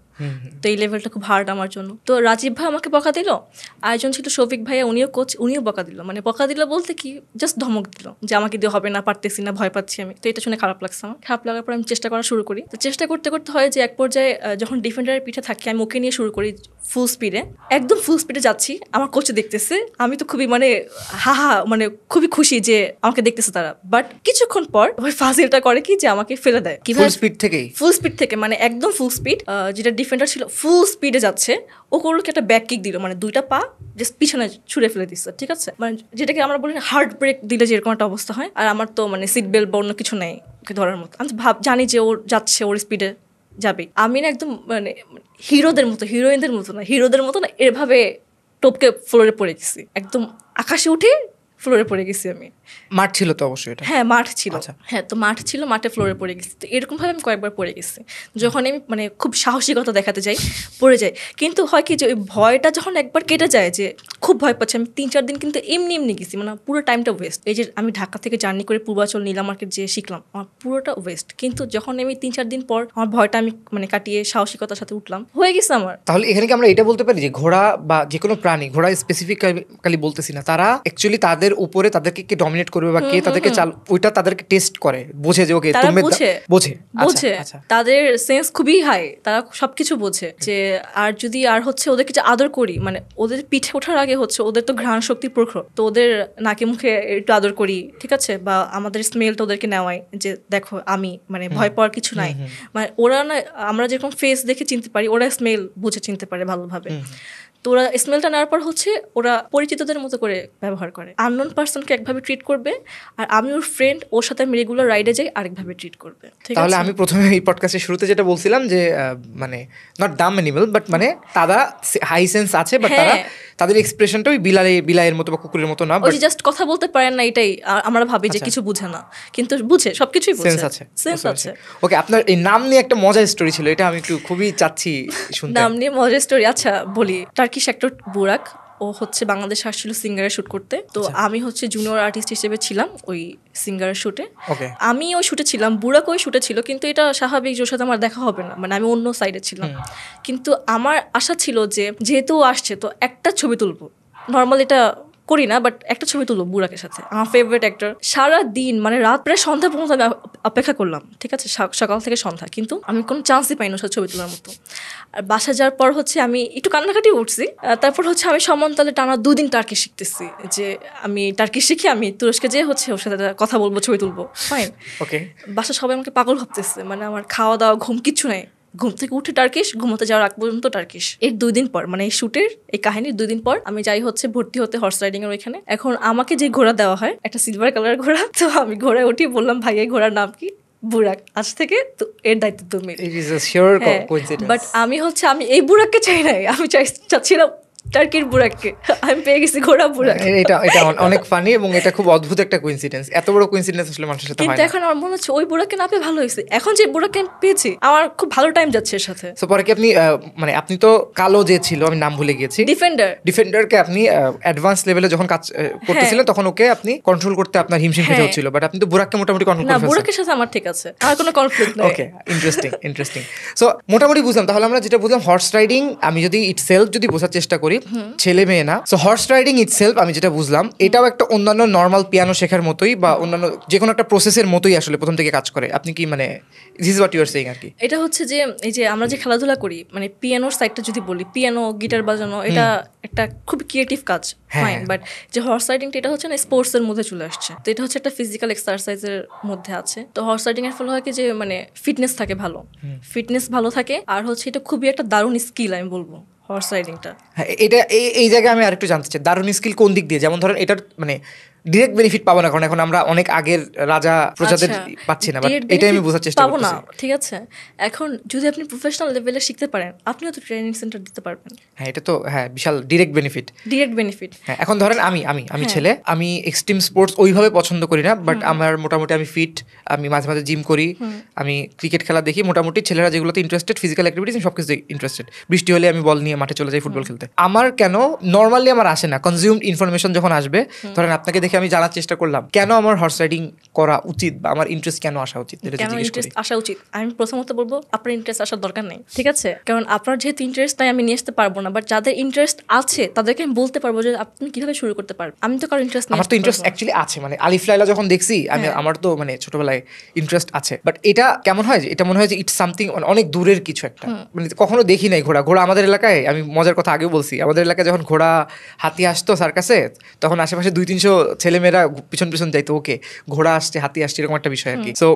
S1: তো এই লেভেলটা খুব হার্ড আমার জন্য। তো রাজীব ভাই আমাকে বকা দিল, আরেকজন ছিল শফিক ভাইয়া, উনিও কোচ, উনিও বকা দিল। মানে বকা দিল বলতে কি, জাস্ট ধমক দিল যে আমাকে দিয়ে হবে না, পারতেছি না, ভয় পাচ্ছি আমি। তো এটা শুনে খারাপ লাগছে আমার। খারাপ লাগার পর আমি চেষ্টা করা শুরু করি। তো চেষ্টা করতে করতে হয় যে এক পর্যায়ে যখন ডিফেন্ডারের পিঠে থাকি, আমি ওকে নিয়ে শুরু করি ফুল স্পিডে, একদম ফুল স্পিডে যাচ্ছি। আমার কোচ দেখতেছে, আমি তো খুবই মানে মানে খুবই খুশি যে আমাকে দেখতেছে তারা। বাট কিছুক্ষণ পর ওই ফাজিলটা করে কি, যে আমাকে ফেলে দেয়।
S2: ফুল স্পিড থেকে
S1: মানে একদম ফুল স্পিড, যেটা ডিফেন্ডার ছিল ফুল স্পিডে যাচ্ছে, ও করলো কি একটা ব্যাক কিক দিল, মানে দুইটা পা জাস্ট পিছনে ছুঁড়ে ফেলে দিচ্ছে, ঠিক আছে, মানে যেটাকে আমরা বলি হার্ট ব্রেক দিলে যেরকম একটা অবস্থা হয়। আর আমার তো মানে সিট বেল্ট বা অন্য কিছু নেই ওকে ধরার মতো, আমি তো জানি যে ওর যাচ্ছে, ওর স্পিডে যাবে। আমি না একদম মানে হিরোইনদের মতো না এভাবে টপকে ফ্লোরে পড়ে গেছি, একদম আকাশে উঠে ফ্লোরে পড়ে গেছি আমি।
S2: মাঠ ছিল তো অবশ্যই এটা?
S1: হ্যাঁ, মাঠ ছিল। হ্যাঁ, তো মাঠ ছিল, মাঠে ফ্লোরে পড়ে গেছি। তো এরকম ভাবে আমি কয়েকবার পড়ে গেছি, যখন আমি মানে খুব সাহসিকতা দেখাতে যাই পড়ে যাই। কিন্তু হয় কি, যে ওই ভয়টা যখন একবার কেটে যায়, যে খুব ভয় পাচ্ছি আমি, 3-4 দিন কিন্তু এমনি গেছি, মানে পুরো টাইমটা ওয়েস্ট। এই যে আমি ঢাকা থেকে জার্নি করে পূর্বাচল নীলা মার্কেট যে শিখলাম, আমার পুরোটা ওয়েস্ট। কিন্তু যখন আমি 3-4 দিন পর আমার ভয়টা আমি মানে কাটিয়ে সাহসিকতার সাথে উঠলাম, হয়ে গেছে আমার।
S2: তাহলে এখানে কি আমরা এটা বলতে পারি যে ঘোড়া বা যে কোনো প্রাণী, ঘোড়া স্পেসিফিক্যালি বলতেছি না, তারা অ্যাকচুয়ালি তাদের উপরে তাদেরকে কে ডমিনেট করবে বা কে তাদেরকে ওইটা তাদেরকে টেস্ট করে, বোঝে যে ওকে তুমি বোঝে,
S1: তাদের সেন্স খুবই হাই, তারা সবকিছু বোঝে। যে আর যদি আর হচ্ছে ওদেরকে যে আদর করি, মানে ওদের পিঠে ওঠার আগে হচ্ছে ওদের তো ঘ্রাণ শক্তি প্রখর, তো ওদের নাকে মুখে একটু আদর করি, ঠিক আছে, বা আমাদের স্মেলটা ওদেরকে নেওয়াই, যে দেখো আমি মানে ভয় পাওয়ার কিছু নাই। মানে ওরা না, আমরা যেরকম ফেস দেখে চিনতে পারি, ওরা স্মেল বুঝে চিনতে পারে ভালোভাবে। তো ওরা স্মেলটা নেওয়ার পর হচ্ছে ওরা পরিচিতদের মতো করে ব্যবহার করে। আননোন পার্সনকে একভাবে ট্রিট করবে, আর আমি ওর ফ্রেন্ড, ওর সাথে আমি রেগুলার রাইডে যাই, আরেকভাবে ট্রিট করবে।
S2: তাহলে আমি প্রথমে এই পডকাস্টের শুরুতে যেটা বলছিলাম যে মানে নট ডাম অ্যানিমাল, বাট মানে তারা হাই সেন্স আছে, বাট তারা তাদের এক্সপ্রেশনটা ওই বিলাইয়ের মতো বা কুকুরের মতো না,
S1: ওই জাস্ট কথা বলতে পারেন না, এটাই আমরা ভাবি যে কিছু বুঝে না, কিন্তু বুঝে, সবকিছুই বুঝে, সেন্স আছে।
S2: ওকে, আপনার এই নাম নিয়ে একটা মজার স্টোরি ছিল, এটা আমি একটু খুবই চাচ্ছি শুনতে।
S1: নাম নিয়ে মজার স্টোরি? আচ্ছা বলি। টার্কিশ অ্যাক্টর বুরাক, ও হচ্ছে বাংলাদেশ আসছিল সিঙ্গারের শুট করতে। তো আমি হচ্ছে জুনিয়র আর্টিস্ট হিসেবে ছিলাম ওই সিঙ্গারের শুটে। আমি ওই শুটে ছিলাম, বুরাক ওই শুটে ছিল, কিন্তু এটা স্বাভাবিক ওর সাথে আমার দেখা হবে না, মানে আমি অন্য সাইডে ছিলাম। কিন্তু আমার আশা ছিল যে যেহেতু আসছে তো একটা ছবি তুলবো, নর্মাল এটা করি না, বাট একটা ছবি তুলবো বুরাকের সাথে, আমার ফেভারিট অ্যাক্টর। সারা দিন মানে রাত প্রায় সন্ধ্যা পর্যন্ত আমি অপেক্ষা করলাম, ঠিক আছে, সকাল থেকে সন্ধ্যা, কিন্তু আমি কোনো চান্সই পাইনি ওর সাথে ছবি তোলার মতো। আর বাসা যাওয়ার পর হচ্ছে আমি একটু কান্নাকাটি উঠছি। তারপর হচ্ছে আমি সম্মানতালে টানা 2 দিন টার্কি শিখতেছি, যে আমি টার্কি শিখি আমি তুরস্কে যেয়ে হচ্ছে ওর সাথে কথা বলবো, ছবি তুলবো, ফাইন। বাসা সবাই আমাকে পাগল ভাবতেছে, মানে আমার খাওয়া দাওয়া ঘুম কিচ্ছু নাই, ঘুম থেকে উঠে টার্কিশ, ঘুমোতে যাওয়ার আগ পর্যন্ত টার্কিশ। এর 2 দিন পর, মানে এই শুটের এই কাহিনীর 2 দিন পর আমি যাই হচ্ছে ভর্তি হতে হর্স রাইডিং এর ওইখানে। এখন আমাকে যে ঘোড়া দেওয়া হয়, একটা সিলভার কালারের ঘোড়া, তো আমি ঘোড়ায় উঠি, বললাম ভাই এই ঘোড়ার নাম কি? বুরাক, আজ থেকে তো এর দায়িত্ব তুমি। বাট আমি হচ্ছে আমি এই বুরাককে চাই নাই, আমি চাচ্ছিলাম টার্কির বুরাককে। আমি পেয়ে গেছি ঘোড়া বুরাক।
S2: এটা অনেক ফানি এবং এটা খুব অদ্ভুত একটা কোইন্সিডেন্স। এত বড় কোইন্সিডেন্স আসলে মানুষের সাথে হয় না।
S1: কিন্তু এখন আমার মনে হচ্ছে ওই বুরাককে না পেয়ে ভালো হয়েছে। এখন যে বুরাককে আমি পেয়েছি, আমার খুব ভালো টাইম যাচ্ছে এর সাথে।
S2: সো পরে কি আপনি মানে আপনি তো কালো যে ছিল, আমি নাম ভুলে গিয়েছি, ডিফেন্ডারকে আপনি অ্যাডভান্স লেভেলে যখন কাজ করতেছিলেন তখন ওকে আপনি কন্ট্রোল করতে আপনার হিমশিম খেতে হচ্ছিল, বাট আপনি তো বুরাককে মোটামুটি কন্ট্রোল করে ফেলছেন।
S1: না, বুরাকের সাথে আমার ঠিক আছে, আমার কোনো কনফ্লিক্ট নাই।
S2: ওকে, ইন্টারেস্টিং। সো মোটামুটি বুঝলাম। তাহলে আমরা যেটা বুঝলাম, হর্স রাইডিং আমি যদি ইটসেলফ যদি বোঝার চেষ্টা করি, করি, ছেলে মেয়ে না। সো হর্স রাইডিং ইটসেলফ আমি যেটা বুঝলাম এটাও একটা অন্যান্য নর্মাল পিয়ানো শেখার মতোই বা অন্যান্য যে কোনো একটা প্রসেসের মতোই আসলে প্রথম থেকে কাজ করে। আপনি কি মানে this is what you are saying আর কি?
S1: এটা হচ্ছে যে এই যে আমরা যে খেলাধুলা করি, মানে পিয়ানোর সাইডটা যদি বলি, পিয়ানো গিটার বাজানো এটা একটা খুব ক্রিয়েটিভ কাজ, ফাইন, বাট যে হর্স রাইডিংটা এটা হচ্ছে না স্পোর্টস এর মধ্যে চলে আসছে। তো এটা হচ্ছে একটা ফিজিক্যাল এক্সারসাইজের মধ্যে আছে। তো হর্স রাইডিং এর ফলে হয় কি যে মানে ফিটনেস থাকে, ভালো ফিটনেস ভালো থাকে, আর হচ্ছে এটা খুবই একটা দারুণ স্কিল আমি বলবো হর্স রাইডিংটা।
S2: হ্যাঁ, এটা এই জায়গায় আমি আরেকটু জানতে চাই, দারুণ স্কিল কোন দিক দিয়ে? যেমন ধরেন এটার মানে ডিরেক্ট বেনিফিট পাবো না, কারণ এখন আমরা অনেক আগের রাজা প্রজাদের পাচ্ছি না, বাট এটাই আমি বোঝার চেষ্টা
S1: পাবো না,
S2: করতেছি।
S1: ঠিক আছে? এখন যদি আপনি প্রফেশনাল লেভেলে শিখতে পারেন, আপনিও তো ট্রেনিং সেন্টার দিতে পারবেন।
S2: হ্যাঁ, এটা তো হ্যাঁ বিশাল ডিরেক্ট বেনিফিট। হ্যাঁ, এখন ধরেন আমি ছেলে, আমি এক্সট্রিম স্পোর্টস ওইভাবে পছন্দ করি না, বাট আমার মোটামুটি আমি ফিট, আমি মাঝে মাঝে জিম করি, আমি ক্রিকেট খেলা দেখি, মোটামুটি ছেলেরা যেগুলোতে ইন্টারেস্টেড ফিজিক্যাল অ্যাক্টিভিটিস আমি সবকিছু ইন্টারেস্টেড। বৃষ্টি হলে আমি বল নিয়ে মাঠে চলে যাই ফুটবল খেলতে। আমার কেন নর্মালি আমার আসে না, কনজিউমড ইনফরমেশন যখন আসবে, ধরেন আপনাকে দেখে আমি জানার চেষ্টা করলাম কেন আমার হর্স রাইডিং করা উচিত বা আমার ইন্টারেস্ট কেন আসা উচিত,
S1: কেন ইন্টারেস্ট আসা উচিত? আমি প্রথমত বলবো আপনার ইন্টারেস্ট আসার দরকার নেই, ঠিক আছে? কারণ আপনার যেহেতু ইন্টারেস্ট নাই আমি নিয়ে আসতে পারবো না, বাট যাদের ইন্টারেস্ট আছে তাদেরকে আমি বলতে পারবো যে আপনি কিভাবে শুরু করতে পারবেন। আমি তো কারো ইন্টারেস্ট,
S2: আমার তো ইন্টারেস্ট অ্যাকচুয়ালি আছে, মানে আলিফ লায়লা যখন দেখছি আমি, আমার তো মানে ছোটবেলায় ইন্টারেস্ট আছে, বাট এটা কেমন হয় যে এটা মনে হয় যে ইটস সামথিং অনেক দূরের কিছু একটা, মানে কখনো দেখি নাই ঘোড়া আমাদের এলাকায়। আমি মজার কথা আগেও বলছি, আমাদের এলাকায় যখন ঘোড়া হাতি আসতো সার্কাসে, তখন আশেপাশে 200-300 ছেলেমেয়েরা পিছন পিছন যাইতো, ওকে ঘোড়া আসছে হাতি আসছে এরকম একটা বিষয় আর কি। সো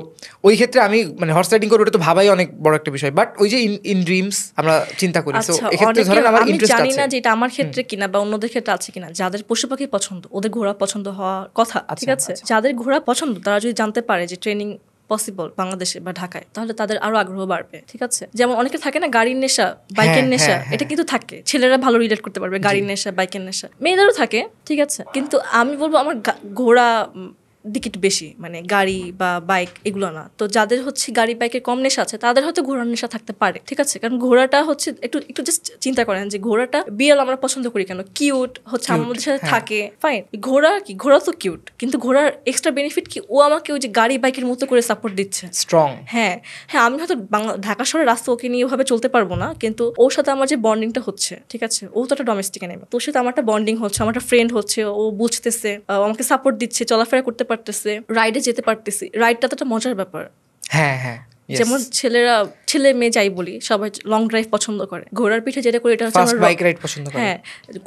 S2: ওই ক্ষেত্রে আমি মানে হর্স রাইডিং করে ওটা তো ভাবাই অনেক বড় একটা বিষয়, বাট ওই যে ইন ড্রিমস আমরা চিন্তা করি। সো এক্ষেত্রে ধরেন আমার ইন্টারেস্ট আছে,
S1: জানি না যে এটা আমার ক্ষেত্রে কিনা বা অন্যদের ক্ষেত্রে আছে কিনা, যাদের পশু পাখি পছন্দ ওদের ঘোড়া পছন্দ হওয়ার কথা, ঠিক আছে? যাদের ঘোড়া পছন্দ তারা যদি জানতে পারে যে ট্রেনিং পসিবল বাংলাদেশে বা ঢাকায়, তাহলে তাদের আরো আগ্রহ বাড়বে, ঠিক আছে? যেমন অনেকে থাকে না গাড়ির নেশা, বাইকের নেশা, এটা কিন্তু থাকে, ছেলেরা ভালো রিলেট করতে পারবে, গাড়ির নেশা বাইকের নেশা, মেয়েদেরও থাকে, ঠিক আছে? কিন্তু আমি বলবো আমার ঘোড়া দিকে একটু বেশি, মানে গাড়ি বা বাইক এগুলো না। তো যাদের হচ্ছে গাড়ি বাইকের কম নেশা আছে তাদের হয়তো ঘোড়ার নেশা থাকতে পারে, ঠিক আছে? কারণ ঘোড়াটা হচ্ছে একটু জাস্ট চিন্তা করেন যে ঘোড়াটা বিড়াল আমরা পছন্দ করি কেন, কিউট হচ্ছে, আমাদের সাথে থাকে, ফাইন। ঘোড়া কি, ঘোড়া তো কিউট, কিন্তু ঘোড়ার এক্সট্রা বেনিফিট কি, ও আমাকে ওই যে গাড়ি বাইকের মতো করে সাপোর্ট দিচ্ছে,
S2: স্ট্রং।
S1: হ্যাঁ হ্যাঁ, আমি হয়তো ঢাকা শহরের রাস্তা ওকে নিয়ে ওভাবে চলতে পারবো না, কিন্তু ওর সাথে আমার যে বন্ডিংটা হচ্ছে, ঠিক আছে? ও তো একটা ডোমেস্টিক অ্যানিমেল, তোর সাথে আমার একটা বন্ডিং হচ্ছে, আমার একটা ফ্রেন্ড হচ্ছে, ও বুঝতেছে, আমাকে সাপোর্ট দিচ্ছে, চলাফেরা করতে পারতেছে, রাইডে যেতে পারতেছি। রাইডটা তো একটা মজার ব্যাপার।
S2: হ্যাঁ হ্যাঁ,
S1: যেমন ছেলে মেয়ে যাই বলি সবাই লং ড্রাইভ পছন্দ করে, ঘোড়ার পিঠে যেটা করে এটা হচ্ছে আমরা
S2: বাইক রাইড পছন্দ করে।
S1: হ্যাঁ,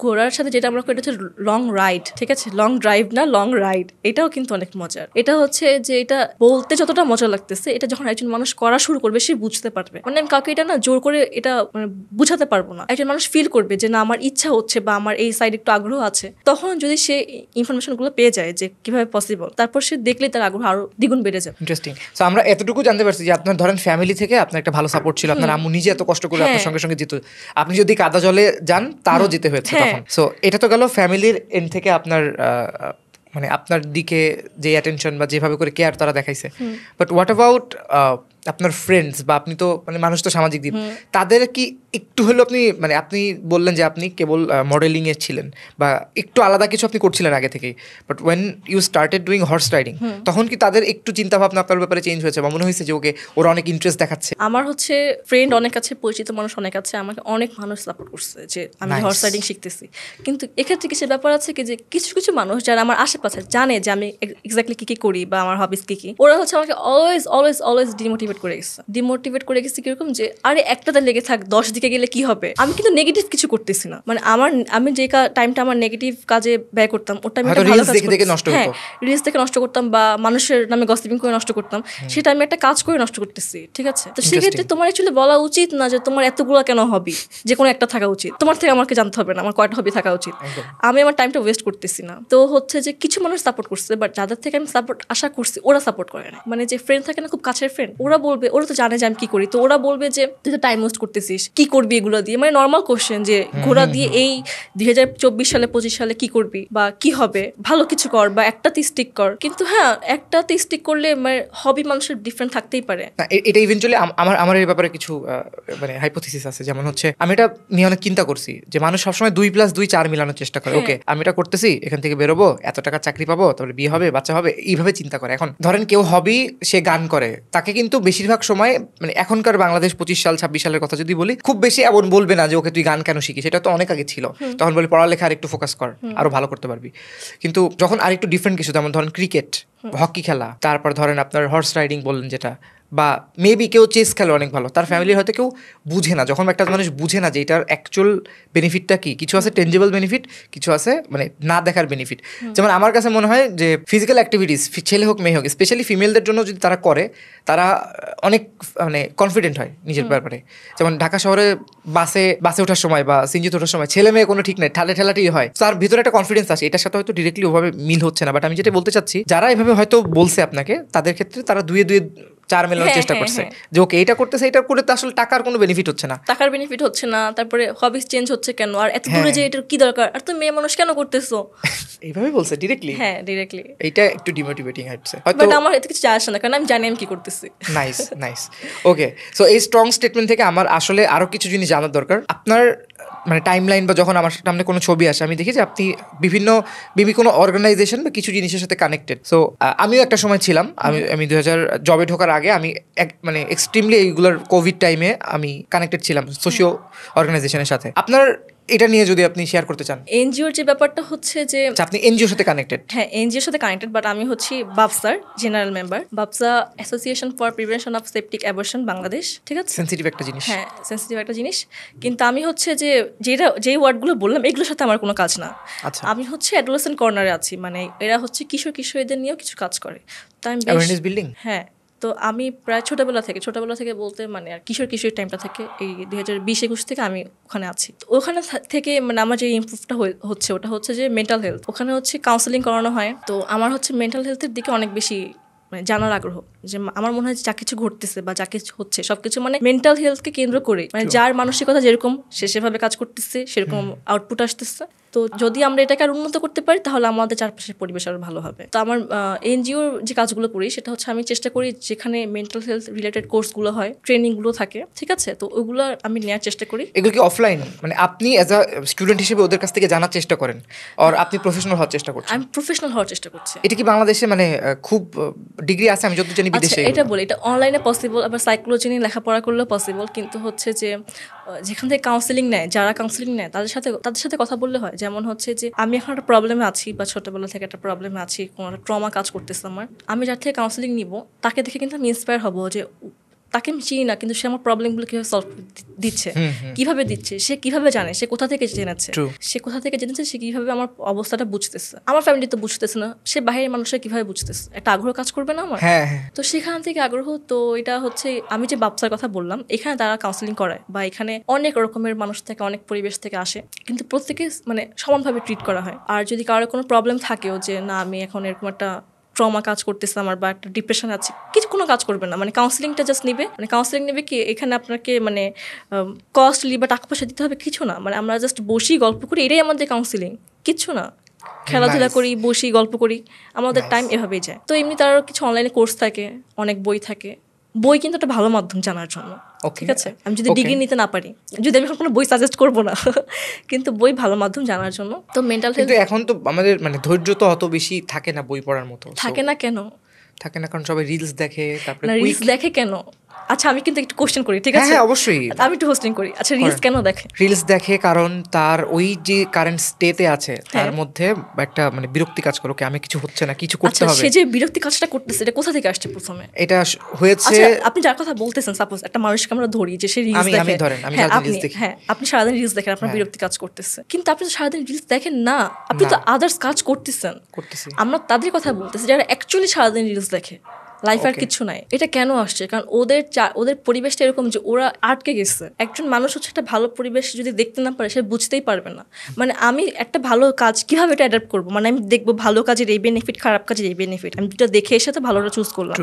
S1: ঘোড়ার সাথে যেটা আমরা করি এটা হচ্ছে লং রাইড, ঠিক আছে? লং ড্রাইভ না, লং রাইড, এটাও কিন্তু অনেক মজার। এটা হচ্ছে যে এটা বলতে যতটা মজা লাগতেছে, এটা যখন একজন মানুষ করা শুরু করবে সে বুঝতে পারবে। মানে আমি কাউকে এটা না জোর করে এটা মানে বুঝাতে পারবো না, একজন মানুষ ফিল করবে যে না আমার ইচ্ছা হচ্ছে বা আমার এই সাইড একটু আগ্রহ আছে, তখন যদি সে ইনফরমেশন গুলো পেয়ে যায় যে কিভাবে পসিবল, তারপর সে দেখলে তার আগ্রহ আরো দ্বিগুণ বেড়ে যাবে।
S2: ইন্টারেস্টিং। সো আমরা এতটুকু জানতে পারছি যে আপনার ধরেন ফ্যামিলি থেকে আপনার একটা ভালো সাপোর্ট ছিল, আপনার আম্মু নিজে এত কষ্ট করে আপনার সঙ্গে সঙ্গে যেত, আপনি যদি কাদা জলে যান তারও যেতে হয়েছে তখন। সো এটা তো গেল ফ্যামিলির এন্ড থেকে আপনার মানে আপনার দিকে যে অ্যাটেনশন বা যেভাবে করে কেয়ার তারা দেখাইছে, বাট হোয়াট অ্যাবাউট আপনার ফ্রেন্ডস বা আপনি তো মানে মানুষ তো সামাজিক জীব, তাদের কি একটু হলো আপনি মানে আপনি বললেন যে আপনি কেবল মডেলিং এ ছিলেন বা একটু আলাদা কিছু আপনি করছিলেন আগে থেকেই, but when you started doing horse riding তখন কি তাদের একটু চিন্তা ভাবনা আপনার ব্যাপারে চেঞ্জ হয়েছে বা মনে হয়েছে যে ওকে ওরা অনেক ইন্টারেস্ট দেখাচ্ছে?
S1: আমার হচ্ছে ফ্রেন্ড অনেক আছে, পরিচিত মানুষ অনেক আছে, আমাকে অনেক মানুষ সাপোর্ট করছে যে আমি হর্স রাইডিং শিখতেছি। কিন্তু এক্ষেত্রে কিছু ব্যাপার আছে কি যে কিছু কিছু মানুষ যারা আমার আশেপাশে জানে যে আমি এক্স্যাক্টলি কি কি করি বা আমার হবিস কি কি, ওরা হচ্ছে আমাকে অলওয়েজ অলওয়েজ অলওয়েজ ডিমোটিভেট করে গেছে। কিরকম যে আরে একটাতে লেগে থাক, 10 দিকে গেলে কি হবে? আমি কিন্তু নেগেটিভ কিছু করতেছি না, মানে আমি যে টাইমটা আমার নেগেটিভ কাজে ব্যয় করতাম ওটা আমি একটা ভালো কাজ করতাম, হ্যাঁ রিলস দেখে নষ্ট করতাম বা মানুষের নামে গসিপিং করে নষ্ট করতাম, সেটা আমি একটা কাজ করে নষ্ট করতেছি, ঠিক আছে? তো সেক্ষেত্রে তোমার অ্যাকচুয়ালি বলা উচিত না যে তোমার এতগুলো কেন হবি, যে কোনো একটা থাকা উচিত। তোমার থেকে আমাকে জানতে হবে না আমার কয়টা হবি থাকা উচিত, আমি আমার টাইমটা ওয়েস্ট করতেছি না। তো হচ্ছে যে কিছু মানুষ সাপোর্ট করছে, বাট যাদের থেকে আমি সাপোর্ট আশা করছি ওরা সাপোর্ট করে না। মানে যে ফ্রেন্ড থাকে না খুব কাছের ফ্রেন্ড, ওরা বলবে, ওরা তো জানে যে আমি কি করি, তো ওরা বলবে যে তুই তো টাইম ওয়েস্ট করতেছিস, কি করবি এগুলো দিয়ে? মানে নর্মাল কোশ্চেন যে ঘোড়া দিয়ে এই 2024 সালে 25 সালে কি করবি বা কি হবে, ভালো কিছু কর বা একটাতে স্টিক কর। কিন্তু হ্যাঁ, একটাতে স্টিক করলে মানে হবি মানুষের ডিফারেন্ট থাকতেই পারে।
S2: এটা ইভেন্চুয়ালি আমার এই ব্যাপারে কিছু মানে হাইপোথিসিস আছে, যেমন হচ্ছে আমি এটা নিয়ে অনেক চিন্তা করছি যে মানুষ সবসময় 2+2 4 মিলানোর চেষ্টা করে। ওকে আমি এটা করতেছি, এখান থেকে বেরোবো, এত টাকা চাকরি পাবো, তারপরে বিয়ে হবে, বাচ্চা হবে, এইভাবে চিন্তা করে। এখন ধরেন কেউ হবি সে গান করে, তাকে কিন্তু বেশিরভাগ সময় মানে এখনকার বাংলাদেশ 25 সাল 26 সালের কথা যদি বলি, খুব বেশি এমন বলবে না যে ওকে তুই গান কেন শিখিস, এটা তো অনেক আগে ছিল। তখন বলে পড়ালেখা আরেকটু ফোকাস কর, আরো ভালো করতে পারবি। কিন্তু যখন আরেকটু ডিফারেন্ট কিছু, যেমন ধরেন ক্রিকেট, হকি খেলা, তারপর ধরেন আপনার হর্স রাইডিং বললেন যেটা, বা মেবি কেউ চেস খেলে অনেক ভালো, তার ফ্যামিলির হয়তো কেউ বুঝে না, যখন একটা মানুষ বুঝে না যে এটার অ্যাকচুয়াল বেনিফিটটা কি, কিছু আছে টেঞ্জেবল বেনিফিট, কিছু আছে মানে না দেখার বেনিফিট। যেমন আমার কাছে মনে হয় যে ফিজিক্যাল অ্যাক্টিভিটিস, ছেলে হোক মেয়ে হোক, স্পেশালি ফিমেলদের জন্য যদি তারা করে, তারা অনেক মানে কনফিডেন্ট হয় নিজের ব্যাপারে। যেমন ঢাকা শহরে বাসে ওঠার সময় বা সিনজিতে ওঠার সময় ছেলে মেয়ে কোনো ঠিক নেই, ঠেলাঠেলাটি হয়, তার ভিতরে একটা কনফিডেন্স আসে। এটার সাথে হয়তো ডিরেক্টলি ওভাবে মিল হচ্ছে না, বাট আমি যেটা বলতে চাচ্ছি, যারা এভাবে হয়তো বলছে আপনাকে, তাদের ক্ষেত্রে তারা দুয়ে 4 মেলানোর চেষ্টা করছে যে ওকে এটা করতেছে, এটা করে তো আসলে টাকার কোনো বেনিফিট হচ্ছে না,
S1: টাকার বেনিফিট হচ্ছে না, তারপরে হবিস চেঞ্জ হচ্ছে কেন, আর এত দূরে যে এটার কি দরকার, আর তুমি মেয়ে মানুষ কেন করতেছো,
S2: এইভাবে বলছে ডিরেক্টলি।
S1: হ্যাঁ ডিরেক্টলি।
S2: এইটা একটু ডিমোটিভেটিং হচ্ছে হয়তো,
S1: বাট আমার এতে কিছু যায় আসে না, কারণ আমি জানি আমি কি করতেছি।
S2: নাইস। ওকে, সো এই স্ট্রং স্টেটমেন্ট থেকে আমার আসলে আরো কিছু জিনিস জানার দরকার। আপনার মানে টাইম লাইন বা যখন আমার সামনে কোনো ছবি আসে, আমি দেখি যে আপনি বিভিন্ন কোনো অর্গানাইজেশন বা কিছু জিনিসের সাথে কানেক্টেড। সো আমিও একটা সময় ছিলাম, আমি 2000 জবে ঢোকার আগে আমি মানে এক্সট্রিমলি এইগুলোর কোভিড টাইমে আমি কানেক্টেড ছিলাম সোশিও অর্গানাইজেশনের সাথে। আপনার এটা নিয়ে যদি আপনি শেয়ার করতে চান।
S1: এনজিওর যে ব্যাপারটা হচ্ছে যে
S2: আপনি এনজিওর সাথে কানেক্টেড?
S1: হ্যাঁ, এনজিওর সাথে কানেক্টেড, বাট আমি হচ্ছি বাপসার general member, BAPSA association for prevention of septic abortion Bangladesh. ঠিক আছে,
S2: সেনসিটিভ একটা জিনিস।
S1: হ্যাঁ, সেনসিটিভ একটা জিনিস। কিন্তু আমি হচ্ছে যে যেই ওয়ার্ডগুলো বললাম এগুলোর সাথে আমার কোনো কাজ না।
S2: আচ্ছা,
S1: আমি হচ্ছে অ্যাডোলেসেন্ট কর্নারে আছি, মানে এরা হচ্ছে কিশোরীদের নিয়েও কিছু কাজ করে। তো আমি
S2: অ্যাওয়ারনেস বিল্ডিং।
S1: হ্যাঁ, তো আমি প্রায় ছোটবেলা থেকে বলতে মানে আর কিশোর টাইমটা থেকে এই 2020-21 থেকে আমি ওখানে আছি। তো ওখানে থেকে মানে আমার যে ইমপ্রুভটা হচ্ছে ওটা হচ্ছে যে মেন্টাল হেলথ। ওখানে হচ্ছে কাউন্সেলিং করানো হয়। তো আমার হচ্ছে মেন্টাল হেলথের দিকে অনেক বেশি মানে জানার আগ্রহ, যে আমার মনে হয় যা কিছু ঘটতেছে বা যা কিছু হচ্ছে সবকিছু মানে মেন্টাল হেলথকে কেন্দ্র করে, মানে যার মানসিকতা যেরকম সে সেভাবে কাজ করতেছে, সেরকম আউটপুট আসতেছে। তো যদি আমরা এটাকে আর উন্নত করতে পারি তাহলে আমাদের চারপাশের পরিবেশ আরো ভালো হবে। তো আমার এনজিওর যে কাজগুলো করি সেটা হচ্ছে আমি চেষ্টা করি যেখানে মেন্টাল হেলথ রিলেটেড কোর্সগুলো হয়, ট্রেনিংগুলো থাকে, ঠিক আছে, তো ওগুলো আমি নেওয়ার চেষ্টা করি।
S2: এগুলো কি অফলাইন, মানে আপনি অ্যাজ আ স্টুডেন্ট হিসেবে ওদের কাছ থেকে জানার চেষ্টা করেন, আর আপনি প্রফেশনাল হওয়ার চেষ্টা করছেন?
S1: আমি প্রফেশনাল হওয়ার চেষ্টা করছি।
S2: এটা কি বাংলাদেশে মানে খুব ডিগ্রি আছে? আমি যতদূর জানি বিদেশে
S1: এটা বলি, এটা অনলাইনে পসিবল, আবার সাইকোলজি নিয়ে লেখাপড়া করলেও পসিবল, কিন্তু হচ্ছে যে যেখান থেকে কাউন্সেলিং নেয়, যারা কাউন্সেলিং নেয় তাদের সাথে কথা বললে হয়। যেমন হচ্ছে যে আমি এখন একটা প্রবলেমে আছি বা ছোটবেলা থেকে একটা প্রবলেমে আছি, কোনো একটা ট্রমা কাজ করতেছে আমার, আমি যার থেকে কাউন্সেলিং নিব তাকে দেখে কিন্তু আমি ইন্সপায়ার হব যে তাকে আমি চিনি না কিন্তু সে আমার প্রবলেমগুলো কীভাবে সলভ দিচ্ছে, কিভাবে দিচ্ছে, সে কিভাবে জানে, সে কোথা থেকে জেনেছে, সে কিভাবে আমার অবস্থাটা বুঝতেছে। আমার ফ্যামিলি তো বুঝতেছে না, সে বাইরের মানুষের কিভাবে বুঝতেছে, একটা আগ্রহ কাজ করবে না আমার? তো সেখান থেকে আগ্রহ। তো এটা হচ্ছে আমি যে বাপসার কথা বললাম, এখানে তারা কাউন্সেলিং করায় বা এখানে অনেক রকমের মানুষ থেকে, অনেক পরিবেশ থেকে আসে, কিন্তু প্রত্যেকে মানে সমানভাবে ট্রিট করা হয়। আর যদি কারোর কোনো প্রবলেম থাকেও যে না আমি এখন এরকম একটা ট্রমা কাজ করতেছে আমার বা একটা ডিপ্রেশন আছে, কিছু কোনো কাজ করবে না, মানে কাউন্সেলিংটা জাস্ট নিবে। মানে কাউন্সেলিং নেবে কি, এখানে আপনাকে মানে কস্টলি বা টাকা পয়সা দিতে হবে কিছু না, মানে আমরা জাস্ট বসি গল্প করি, এটাই আমাদের কাউন্সেলিং, কিচ্ছু না, খেলাধুলা করি, বসি গল্প করি, আমাদের টাইম এভাবেই যায়। তো এমনি তার কিছু অনলাইনে কোর্স থাকে, অনেক বই থাকে, বই কিন্তু একটা ভালো মাধ্যম জানার জন্য, ঠিক আছে। আমি যদি ডিগ্রি নিতে না পারি, যদি আমি কোনো বই সাজেস্ট করবো না, কিন্তু বই ভালো মাধ্যম জানার জন্য। তো মেন্টাল হেলথ,
S2: কিন্তু এখন তো আমাদের মানে ধৈর্য তো অত বেশি থাকে না বই পড়ার মতো।
S1: থাকে না কেন?
S2: থাকে না কারণ সবাই রিলস দেখে। তারপরে
S1: রিলস দেখে কেন? আচ্ছা আমি কিন্তু একটু কোশ্চেন করি, ঠিক আছে?
S2: হ্যাঁ অবশ্যই,
S1: আমি একটু হোস্টিং করি। আচ্ছা রিলস কেন দেখে?
S2: রিলস দেখে কারণ তার ওই যে কারেন্ট স্টেতে আছে তার মধ্যে একটা মানে বিরক্তি কাজ করে, ওকে আমি কিছু হচ্ছে না, কিছু করতে হবে।
S1: সে যে বিরক্তি কাজটা করতেছে এটা কোথা থেকে আসছে প্রথমে?
S2: এটা হয়েছে,
S1: আপনি যার কথা বলতেছেন, সাপোজ একটা মানুষকে আমরা ধরি যে সে রিলস দেখে, আপনি সারাদিন রিলস দেখেন, আপনার বিরক্তি কাজ করতেছে, কিন্তু আপনি তো সারাদিন রিলস দেখেন না, আপনি তো আদার্স কাজ করতেছেন। আমরা তাদের কথা বলতেছি যারা অ্যাকচুয়ালি সারাদিন রিলস দেখে, লাইফ আর কিছু নাই। এটা কেন আসছে? কারণ ওদের পরিবেশটা এরকম যে ওরা আটকে গেছে। একজন মানুষ হচ্ছে একটা ভালো পরিবেশ যদি দেখতে না পারে সে বুঝতেই পারবে না, মানে আমি একটা ভালো কাজ কিভাবে এটা অ্যাডাপ্ট করবো, মানে আমি দেখবো ভালো কাজের এই বেনিফিট, খারাপ কাজের এই বেনিফিট, আমি দুটো দেখে এসে তো ভালোটা চুজ করলাম।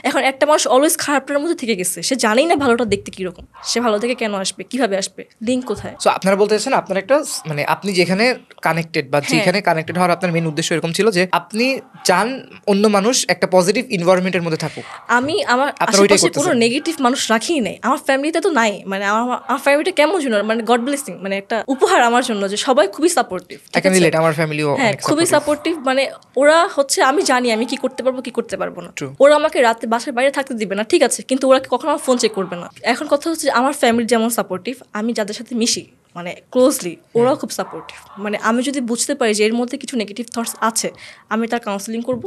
S1: এখন একটা মানুষ অলওয়েজ খারাপটার মধ্যে থেকে গেছে, সে জানেই না ভালোটা দেখতে কিরকম, সে ভালো থেকে কেন আসবে, কিভাবে আসবে, লিঙ্ক কোথায়?
S2: সো আপনারা বলতে চাচ্ছেন আপনার একটা মানে আপনি যেখানে কানেক্টেড বা যেখানে কানেক্টেড হওয়ার আপনার মেন উদ্দেশ্য এরকম ছিল যে আপনি চান অন্য মানুষ একটা পজিটিভ এনভায়রনমেন্টের মধ্যে থাকুক,
S1: আমি আমার
S2: আপনারা ওইটাই
S1: আশেপাশে কোনো
S2: করতেছেন।
S1: নেগেটিভ মানুষ রাখি নাই, আমার ফ্যামিলিতে তো নাই, মানে আমার ফ্যামিলিটা কেমন জন্য মানে গড ব্লেসিং, মানে একটা উপহার আমার জন্য যে সবাই খুবই সাপোর্টিভ।
S2: আই ক্যান রিলেট, আমার ফ্যামিলিও
S1: হ্যাঁ, খুবই সাপোর্টিভ, মানে ওরা হচ্ছে আমি জানি আমি কি করতে পারবো কি করতে পারবো না।
S2: True.
S1: ওরা আমাকে রাতে বাসার বাইরে থাকতে দিবে না, ঠিক আছে, কিন্তু ওরা কখনো আমার ফোন চেক করবে না। এখন কথা হচ্ছে আমার ফ্যামিলি যেমন সাপোর্টিভ, আমি যাদের সাথে মিশি মানে ক্লোজলি ওরাও খুব সাপোর্টিভ। মানে আমি যদি বুঝতে পারি যে এর মধ্যে কিছু নেগেটিভ থটস আছে, আমি তার কাউন্সিলিং করব।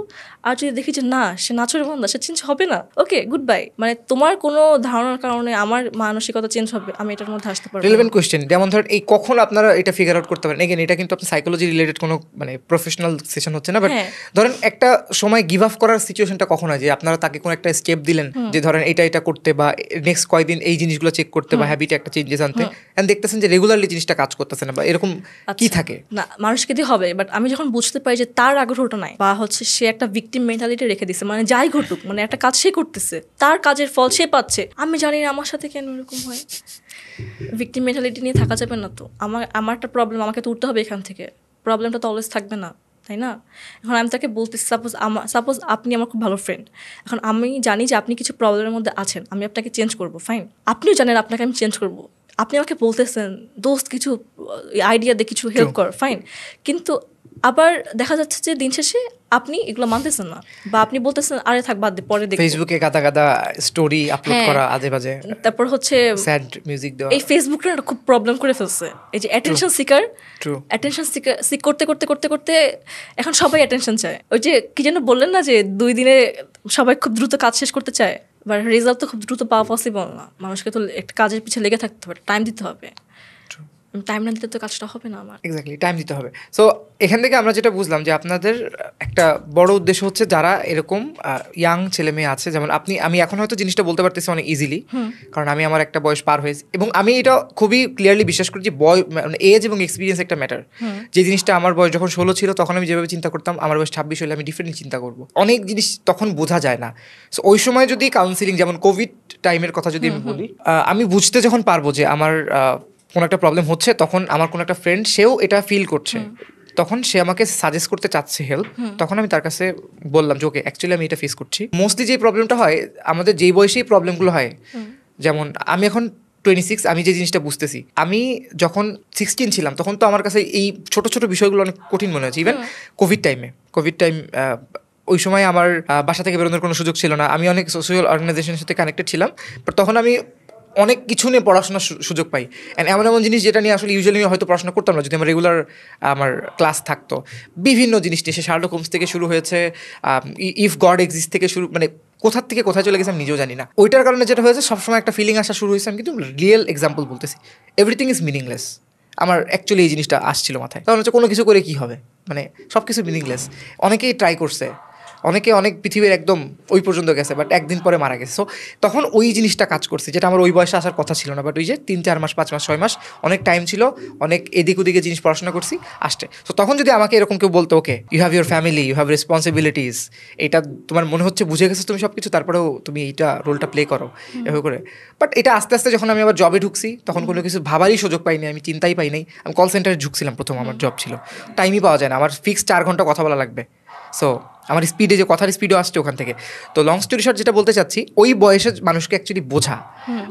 S1: আর যদি দেখি যে না, সে নাচরে বন্ধা, সে চেঞ্জ হবে না, ওকে গুড বাই। মানে তোমার কোনো ধারণার কারণে আমার মানসিকতা চেঞ্জ হবে, আমি এটার মধ্যে আসতে পারবো।
S2: রিলেভেন্ট কোয়েশ্চেন, যেমন ধর এই কখন আপনারা এটা ফিগার আউট করতে পারেন? এগেন এটা কিন্তু আপনার সাইকোলজি রিলেটেড কোনো মানে প্রফেশনাল সেশন হচ্ছে না, বাট ধরেন একটা সময় গিভ আপ করার সিচুয়েশনটা কখন হয় যে আপনারা তাকে কোনো একটা স্টেপ দিলেন যে ধরেন এটা করতে বা নেক্সট কয়েকদিন এই জিনিসগুলো চেক করতে বা হ্যাবিটে একটা চেঞ্জেস আনতে, এন্ড দেখতেছেন যে রেগুলারলি জিনিসটা কাজ করতেছে না বা এরকম কি থাকে?
S1: না, মানুষকে দিয়ে হবে, বাট আমি যখন বুঝতে পারি যে তার আগ্রহটা নাই বা হচ্ছে সে একটা ভিকটিম মেন্টালিটি রেখে দিছে, মানে যাই ঘটুক, মানে একটা কাজ সে করতেছে, তার কাজের ফল সে পাচ্ছে, আমি জানি না আমার সাথে কেন এরকম হয়। ভিকটিম মেন্টালিটি নিয়ে থাকা যাবে না তো। আমার একটা প্রবলেম, আমাকে তো উঠতে হবে এখান থেকে, প্রবলেমটা তো অলওয়েজ থাকবে না, তাই না? এখন আমি তাকে বলতেছি, সাপোজ আপনি আমার খুব ভালো ফ্রেন্ড, এখন আমি জানি যে আপনি কিছু প্রবলেমের মধ্যে আছেন, আমি আপনাকে চেঞ্জ করবো, ফাইন। আপনিও জানেন আপনাকে আমি চেঞ্জ করবো, আপনি আমাকে বলতেছেন দোস্ত কিছু আইডিয়া দিয়ে কিছু হেল্প কর, ফাইন। কিন্তু আবার দেখা যাচ্ছে যে দিন শেষে আপনি এগুলো মানতেছেন না, বা আপনি বলতেছেন আরে থাক বাদ দে, পরে দেখব।
S2: ফেসবুকে গাদা গাদা স্টোরি আপলোড করা, আজে বাজে,
S1: তারপর হচ্ছে
S2: স্যাড মিউজিক দেওয়া।
S1: এই ফেসবুকটা খুব প্রবলেম করে ফেলছে, এই যে অ্যাটেনশন সিকার, সিক করতে করতে করতে করতে এখন সবাই অ্যাটেনশন চায়। ওই যে কি যেন বললেন না যে 2 দিনে সবাই খুব দ্রুত কাজ শেষ করতে চায়, বাট রেজাল্ট তো খুব দ্রুত পাওয়া পসিবল না। মানুষকে তো একটা কাজের পিছনে লেগে থাকতে হবে, টাইম দিতে হবে। টাইম না দিতে তো কাজটা হবে না আমার।
S2: এক্স্যাক্টলি, টাইম দিতে হবে। সো এখান থেকে আমরা যেটা বুঝলাম যে আপনাদের একটা বড় উদ্দেশ্য হচ্ছে যারা এরকম ইয়াং ছেলে মেয়ে আছে, যেমন আমি এখন হয়তো জিনিসটা বলতে পারতেছি অনেক ইজিলি, কারণ আমি আমার একটা বয়স পার হয়েছি, এবং আমি এটা খুবই ক্লিয়ারলি বিশ্বাস করি যে মানে এজ এবং এক্সপিরিয়েন্স একটা ম্যাটার। যে জিনিসটা আমার বয়স যখন 16 ছিল তখন আমি যেভাবে চিন্তা করতাম, আমার বয়স 26 হলে আমি ডিফারেন্টলি চিন্তা করবো। অনেক জিনিস তখন বোঝা যায় না। সো ওই সময় যদি কাউন্সিলিং, যেমন কোভিড টাইমের কথা যদি আমি বলি, আমি বুঝতে যখন পারবো যে আমার কোনো একটা প্রবলেম হচ্ছে, তখন আমার কোনো একটা ফ্রেন্ড সেও এটা ফিল করছে, তখন সে আমাকে সাজেস্ট করতে চাচ্ছে হেল্প, তখন আমি তার কাছে বললাম যে ওকে অ্যাকচুয়ালি আমি এটা ফেস করছি। মোস্টলি যে প্রবলেমটা হয় আমাদের যেই বয়সেই প্রবলেমগুলো হয়, যেমন আমি এখন 26, আমি যে জিনিসটা বুঝতেছি, আমি যখন 16 ছিলাম তখন তো আমার কাছে এই ছোট ছোট বিষয়গুলো অনেক কঠিন মনে হচ্ছে। ইভেন কোভিড টাইম ওই সময় আমার বাসা থেকে বেরোনোর কোনো সুযোগ ছিল না, আমি অনেক সোশ্যাল অর্গানাইজেশনের সাথে কানেক্টেড ছিলাম, বাট তখন আমি অনেক কিছু নিয়ে পড়াশোনার সুযোগ পাই। অ্যান্ড এমন জিনিস যেটা নিয়ে আসলে ইউজুয়ালি হয়তো পড়াশোনা করতাম না যদি আমার রেগুলার আমার ক্লাস থাকতো। বিভিন্ন জিনিস নিয়ে, সে শার্লক হোমস থেকে শুরু হয়েছে, ইফ গড এক্সিস্ট থেকে শুরু, মানে কোথার থেকে কোথায় চলে গেছে আমি নিজেও জানি না। ওইটার কারণে যেটা হয়েছে, সবসময় একটা ফিলিং আসা শুরু হয়েছে, আমি কিন্তু রিয়েল এক্সাম্পল বলতেছি, এভরিথিং ইজ মিনিংলেস। আমার অ্যাকচুয়ালি এই জিনিসটা আসছিল মাথায়, কারণ হচ্ছে কোনো কিছু করে কী হবে, মানে সব কিছু মিনিংলেস। অনেকেই ট্রাই করছে, অনেক পৃথিবীর একদম ওই পর্যন্ত গেছে, বাট একদিন পরে মারা গেছে। সো তখন ওই জিনিসটা কাজ করছে, যেটা আমার ওই বয়সে আসার কথা ছিল না, বাট ওই যে 3-4 মাস 5 মাস 6 মাস অনেক টাইম ছিল, অনেক এদিক ওদিকে জিনিস পড়াশোনা করছি আসছে। সো তখন যদি আমাকে এরকম কেউ বলতো okay you have your family, you have responsibilities, এটা তোমার মনে হচ্ছে বুঝে গেছো তুমি সব কিছু, তারপরেও তুমি এইটা রোলটা প্লে করো এভাবে করে। বাট এটা আস্তে আস্তে যখন আমি আবার জবে ঢুকছি, তখন কোনো কিছু ভাবারই সুযোগ পাইনি, আমি চিন্তাই পাই নাই। আমি কল সেন্টারে ঢুকছিলাম প্রথম, আমার জব ছিল, টাইমই পাওয়া যায় না, আমার ফিক্সড 4 ঘন্টা কথা বলা লাগবে। সো আমার স্পিডে যে কথার স্পিডও আসছে ওখান থেকে। তো লং স্টোরি শর্ট যেটা বলতে চাচ্ছি, ওই বয়সে মানুষকে অ্যাকচুয়ালি বোঝা